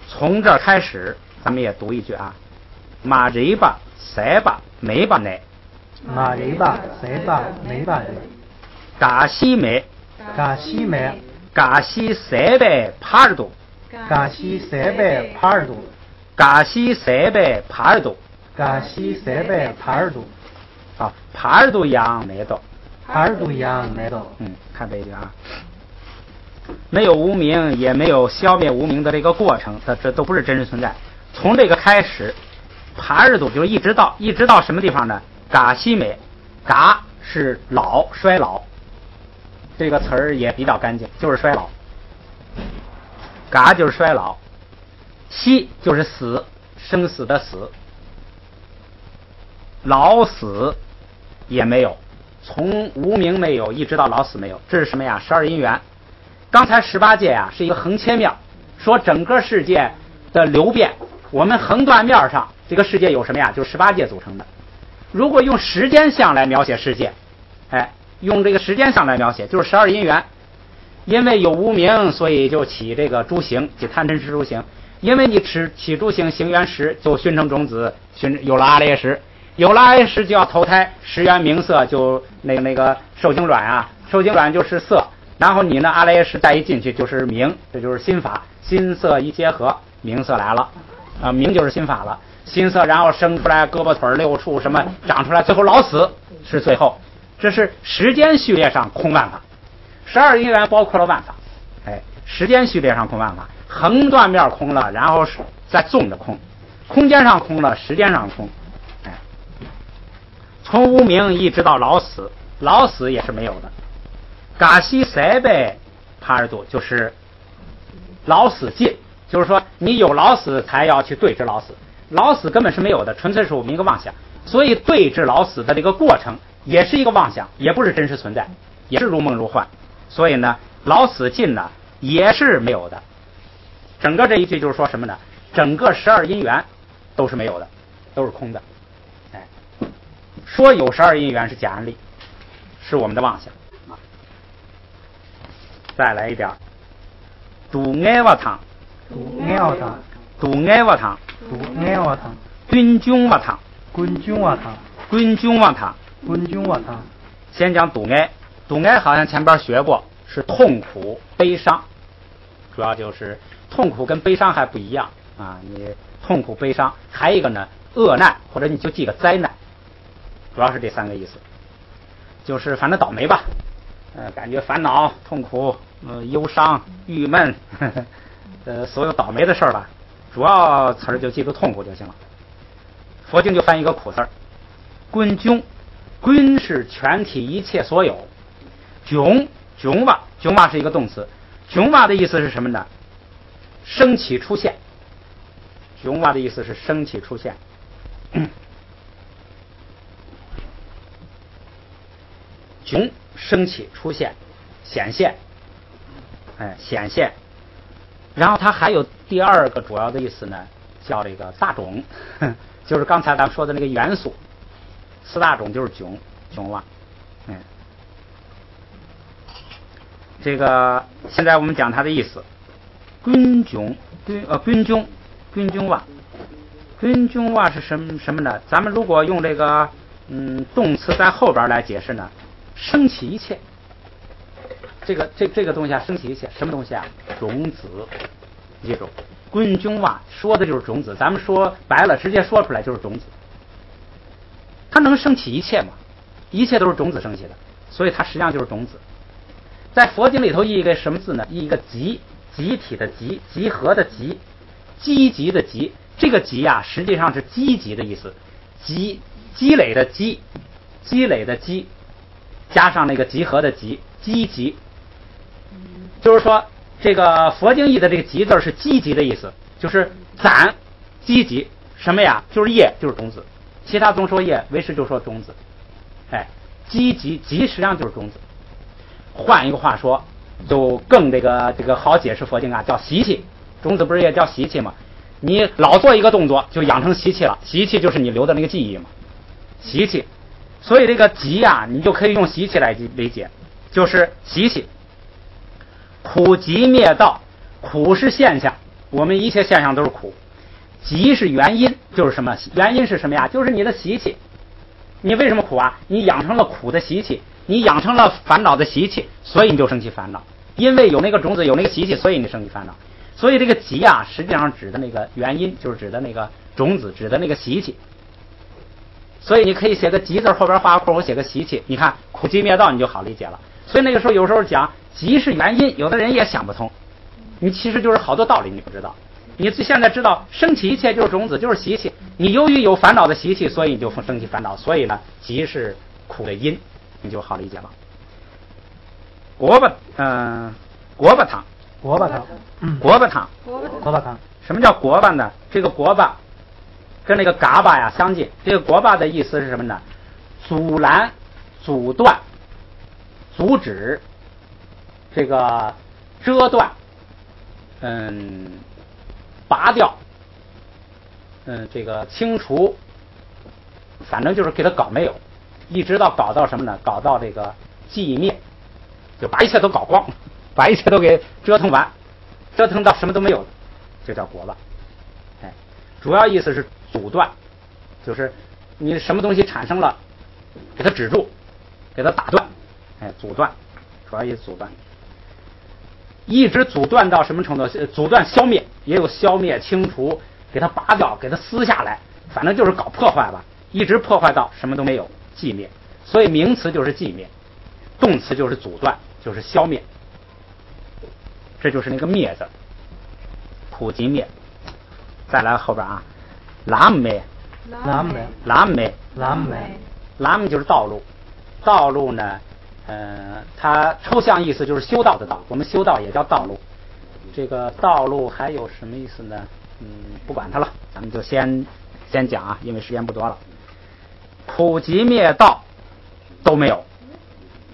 从这儿开始，咱们也读一句啊，马瑞巴塞巴没巴乃，马瑞巴塞巴没巴乃，嘎西梅，嘎西梅，嘎西塞拜帕尔多，嘎西塞拜帕尔多，嘎西塞拜帕尔多，嘎西塞拜帕尔多。啊，帕尔多样没到，帕尔多样没到。看这一句啊，没有无明，也没有消灭无明的这个过程，这都不是真实存在。从这个开始，帕尔多就是一直到什么地方呢？嘎西美，嘎是老衰老，这个词儿也比较干净，就是衰老。嘎就是衰老，西就是死，生死的死，老死也没有，从无明没有一直到老死没有，这是什么呀？12因缘。刚才18界啊是一个横切面，说整个世界的流变，我们横断面上这个世界有什么呀？就是18界组成的。如果用时间相来描写世界，哎，用这个时间相来描写，就是12因缘。因为有无明，所以就起这个诸行，即贪嗔痴诸行。因为你起诸行，行缘识，就熏成种子，有了阿赖耶识，有了阿赖耶识就要投胎，识缘名色，就那个受精卵啊，受精卵就是色，然后你呢阿赖耶识再一进去就是名，这就是心法，心色一结合，名色来了，名就是心法了，心色然后生出来胳膊腿六处什么长出来，最后老死是最后，这是时间序列上空万法。12因缘包括了万法，哎，时间序列上空万法，横断面空了，然后在纵着空，空间上空了，时间上空。哎，从无名一直到老死，老死也是没有的。嘎西塞贝帕尔度就是老死尽，就是说你有老死才要去对治老死，老死根本是没有的，纯粹是我们一个妄想。所以对治老死的这个过程也是一个妄想，也不是真实存在，也是如梦如幻。所以呢，老死尽呢也是没有的。整个这一句就是说什么呢？整个12因缘都是没有的，都是空的。哎，说有12因缘是假案例，是我们的妄想。再来一点，杜爱瓦堂，杜爱瓦堂，杜爱瓦堂，杜爱瓦堂，军军瓦堂，军军瓦堂，军军瓦堂，军军瓦堂。先讲杜爱，杜爱好像前边学过，是痛苦、悲伤，主要就是痛苦跟悲伤还不一样啊。你痛苦、悲伤，还有一个呢，恶难，或者你就记个灾难，主要是这3个意思，就是反正倒霉吧。感觉烦恼、痛苦、忧伤、郁闷，所有倒霉的事儿吧，主要词儿就记住痛苦就行了。佛经就翻一个苦字儿，滚窘，滚是全体一切所有，窘吧，窘吧是一个动词，窘吧的意思是什么呢？升起出现，窘吧的意思是升起出现。窘升起出现显现，哎，显现。然后它还有第2个主要的意思呢，叫这个大种，就是刚才咱们说的那个元素，4大种就是窘吧。这个现在我们讲它的意思，滚窘吧，滚窘吧是什么呢？咱们如果用这个动词在后边来解释呢，升起一切。这个东西啊，升起一切，什么东西啊？种子，记住，滚窘吧说的就是种子，咱们说白了，直接说出来就是种子。它能升起一切吗？一切都是种子升起的，所以它实际上就是种子。在佛经里头，一个什么字呢？一个集，集体的集，集合的集，积极的集。这个集啊，实际上是积极的意思，积累的积，积累的积，加上那个集合的集，积极。就是说，这个佛经译的这个集字是积极的意思，就是攒，积极什么呀？就是叶，就是种子。其他宗说叶，唯识就说种子。哎，积极集实际上就是种子。换一个话说，就更这个好解释佛经啊，叫习气。种子不是也叫习气吗？你老做一个动作，就养成习气了。习气就是你留的那个记忆嘛，习气。所以这个集啊，你就可以用习气来理解，就是习气。苦集灭道，苦是现象，我们一切现象都是苦。集是原因，就是什么？原因是什么呀？就是你的习气。你为什么苦啊？你养成了苦的习气，你养成了烦恼的习气，所以你就生起烦恼。因为有那个种子，有那个习气，所以你生起烦恼。所以这个集啊，实际上指的那个原因，就是指的那个种子，指的那个习气。所以你可以写个集字后边画个括，我写个习气，你看苦集灭道你就好理解了。所以那个时候有时候讲集是原因，有的人也想不通，你其实就是好多道理你不知道。你现在知道升起一切就是种子，就是习气。你由于有烦恼的习气，所以你就升起烦恼。所以呢，集是苦的因，你就好理解了。锅巴汤，锅巴汤。什么叫锅巴呢？这个锅巴跟那个嘎巴呀相近。这个锅巴的意思是什么呢？阻拦、阻断、阻止，这个遮断，拔掉，这个清除，反正就是给它搞没有，一直到搞到什么呢？搞到这个寂灭，就把一切都搞光，把一切都给折腾完，折腾到什么都没有，就叫国了。哎，主要意思是阻断，就是你什么东西产生了，给它止住，给它打断，哎，阻断，主要意思阻断。一直阻断到什么程度？阻断消灭，也有消灭、清除，给它拔掉，给它撕下来，反正就是搞破坏吧。一直破坏到什么都没有，寂灭。所以名词就是寂灭，动词就是阻断，就是消灭。这就是那个灭字，苦集灭。再来后边啊，拉美，拉美就是道路，道路呢，它抽象意思就是修道的道，我们修道也叫道路。这个道路还有什么意思呢？不管它了，咱们就先讲啊，因为时间不多了。苦集灭道都没有，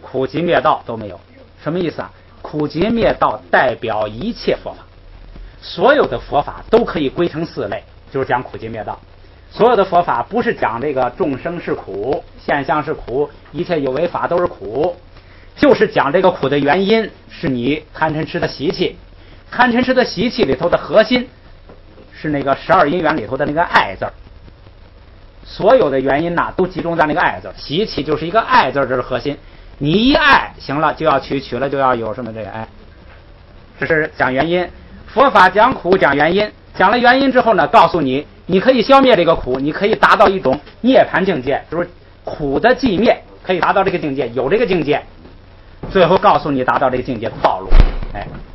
苦集灭道都没有，什么意思啊？苦集灭道代表一切佛法，所有的佛法都可以归成4类，就是讲苦集灭道。所有的佛法不是讲这个众生是苦，现象是苦，一切有为法都是苦，就是讲这个苦的原因是你贪嗔痴的习气，贪嗔痴的习气里头的核心是那个12因缘里头的那个爱字儿，所有的原因都集中在那个爱字儿，习气就是一个爱字儿，这是核心。你一爱行了就要取了就要有什么这个爱，这是讲原因。佛法讲苦讲原因，讲了原因之后呢，告诉你你可以消灭这个苦，你可以达到一种涅槃境界，就是苦的寂灭，可以达到这个境界，有这个境界，最后告诉你达到这个境界的道路。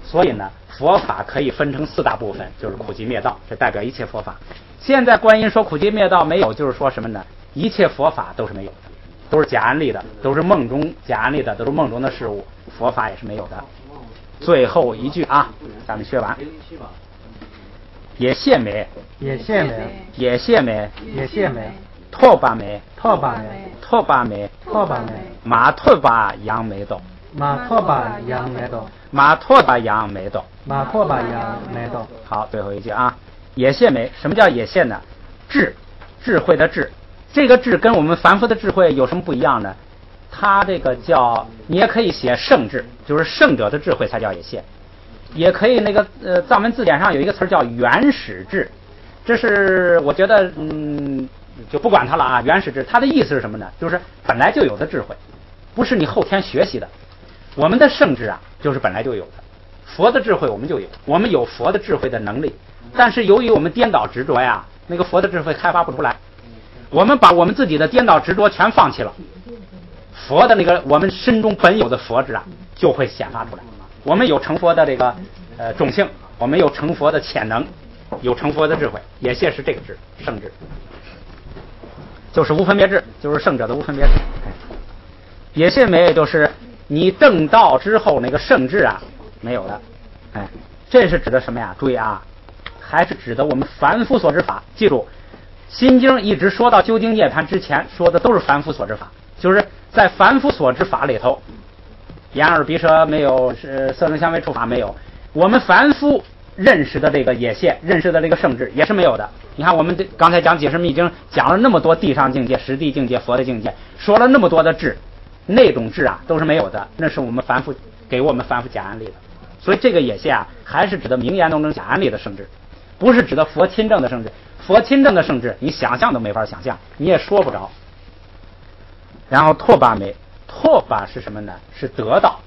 所以呢，佛法可以分成4大部分，就是苦集灭道，这代表一切佛法。现在观音说苦集灭道没有，就是说什么呢？一切佛法都是没有的，都是假安立的，都是梦中假安立的，都是梦中的事物，佛法也是没有的。最后一句啊，咱们学完。也谢美，拓巴美，马拓巴扬梅斗，好，最后一句啊，也谢美，什么叫也谢呢？智慧的智，这个智跟我们凡夫的智慧有什么不一样呢？它这个叫，你也可以写圣智，就是圣者的智慧才叫也谢，也可以那个藏文字典上有一个词叫原始智，这是我觉得就不管它了啊。原始智它的意思是什么呢？就是本来就有的智慧，不是你后天学习的。我们的圣智啊，就是本来就有的。佛的智慧我们就有，我们有佛的智慧的能力，但是由于我们颠倒执着呀，那个佛的智慧开发不出来。我们把我们自己的颠倒执着全放弃了，佛的那个我们身中本有的佛智啊，就会显发出来。我们有成佛的这个种性，我们有成佛的潜能，有成佛的智慧，也谢是这个智，圣智，就是无分别智，就是圣者的无分别智。也谢没就是你正道之后那个圣智啊没有了。这是指的什么呀？注意啊，还是指的我们凡夫所知法。记住，心经一直说到究竟涅槃之前说的都是凡夫所知法，就是在凡夫所知法里头，眼耳鼻舌没有，是色声香味触法没有，我们凡夫认识的这个也谢，认识的这个圣智也是没有的。你看我们刚才讲解释密经讲了那么多地上境界、实地境界、佛的境界，说了那么多的智，那种智啊都是没有的，那是我们凡夫给我们凡夫假安立的。所以这个也谢啊，还是指的名言当中假安立的圣智，不是指的佛亲证的圣智。佛亲证的圣智你想象都没法想象，你也说不着。然后拓巴没，拓巴是什么呢？是得到，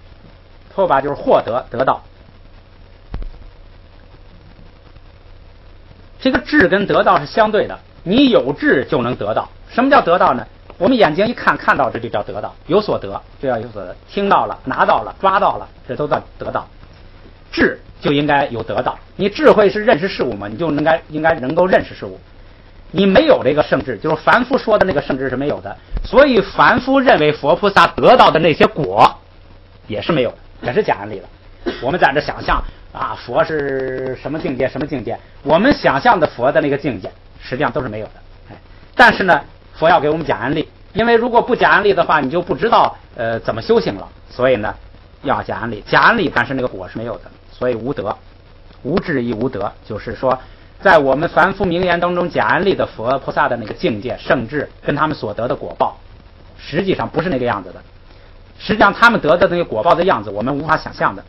拓巴就是获得得到。这个智跟得到是相对的，你有智就能得到。什么叫得到呢？我们眼睛一看看到，这就叫得到，有所得，这叫有所得。听到了，拿到了，抓到了，这都叫得到。智就应该有得到，你智慧是认识事物嘛，你就应该能够认识事物。你没有这个圣智，就是凡夫说的那个圣智是没有的，所以凡夫认为佛菩萨得到的那些果也是没有的，也是假安立的。我们在这想象啊，佛是什么境界什么境界，我们想象的佛的那个境界实际上都是没有的。但是呢，佛要给我们假安立，因为如果不假安立的话，你就不知道怎么修行了，所以呢要假安立，假安立但是那个果是没有的，所以无德，无智亦无德，就是说在我们凡夫名言当中假安立的佛菩萨的那个境界圣智跟他们所得的果报实际上不是那个样子的，实际上他们得的那个果报的样子我们无法想象的。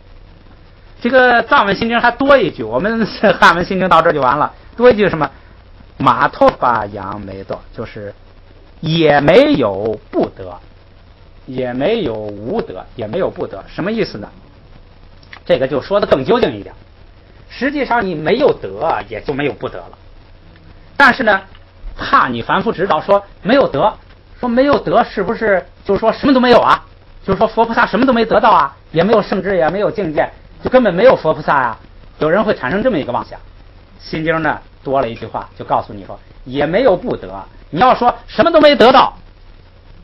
这个藏文心经还多一句，我们汉文心经到这就完了，多一句什么马托巴扬没得，就是也没有不得，也没有无得，也没有不得。什么意思呢？这个就说的更究竟一点，实际上你没有得也就没有不得了，但是呢怕你凡夫知道说没有得，说没有得是不是就是说什么都没有啊？就是说佛菩萨什么都没得到啊，也没有圣智，也没有境界，就根本没有佛菩萨啊。有人会产生这么一个妄想。心经呢多了一句话，就告诉你说也没有不得。你要说什么都没得到，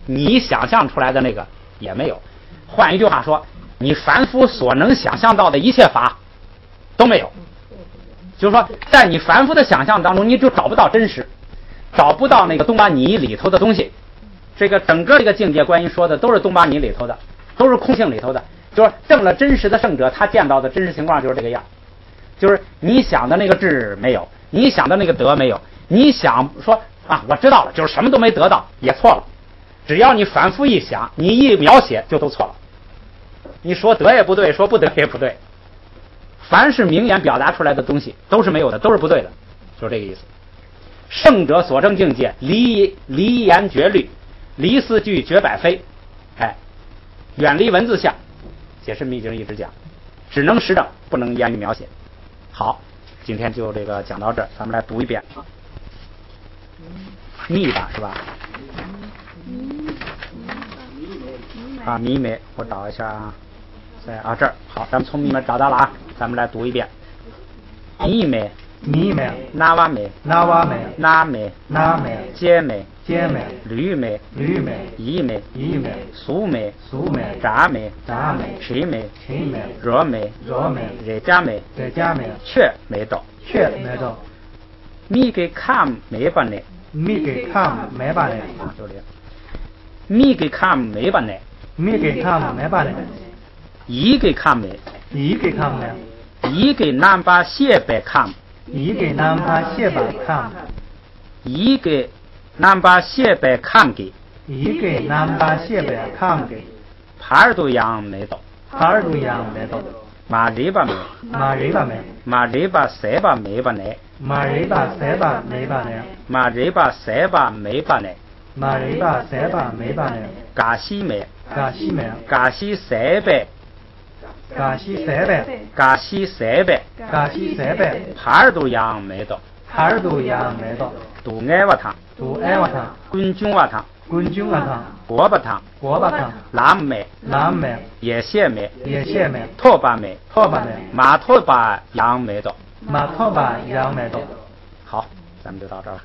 你想象出来的那个也没有。换一句话说，你凡夫所能想象到的一切法都没有。就是说，在你凡夫的想象当中，你就找不到真实，找不到那个东巴尼里头的东西。这个整个这个境界观音说的都是东巴尼里头的，都是空性里头的。就是证了真实的圣者，他见到的真实情况就是这个样。就是你想的那个智没有，你想的那个德没有，你想说啊，我知道了，就是什么都没得到，也错了。只要你反复一想，你一描写就都错了。你说得也不对，说不得也不对。凡是明言表达出来的东西都是没有的，都是不对的，就是这个意思。圣者所证境界，离言绝律，离四句绝百非，远离文字相。解释密经一直讲，只能实证，不能言语描写。好，今天就这个讲到这儿，咱们来读一遍。密吧是吧？啊，弥美，我找一下啊，在这儿。好，咱们从弥美找到了啊，咱们来读一遍。弥美，弥美，那瓦美，那瓦美，那美，那美，揭美，揭美，吕美，吕美，夷美，夷美，苏美，苏美，杂美，杂美，持美，持美，若美，若美，热加美，热加美，却美道，却美道。米给看美吧呢？米给看美吧呢？啊，就这样。米给看美吧呢？米给看美吧呢？夷给看美，夷给看美，夷给南巴谢白看，夷给南巴谢白看，夷给南巴谢白看给，夷给南巴谢白看给，帕尔都扬美道，帕尔都扬美道，马里巴美，马里巴美，马里巴塞巴美吧呢？马里巴塞巴美吧呢？马里巴塞巴美吧呢？马里巴塞巴美吧呢？嘎西美，嘎西美，嘎西塞白，嘎西塞白，嘎西塞白，嘎西塞白，帕尔都扬美道，帕尔都扬美道，杜爱瓦汤，杜爱瓦汤，滚军瓦汤，滚军瓦汤，锅巴汤，锅巴汤，蓝美，蓝美，野蟹美，野蟹美，托巴美，托巴美，马托巴扬美道。马托巴扬美道。好，咱们就到这儿了。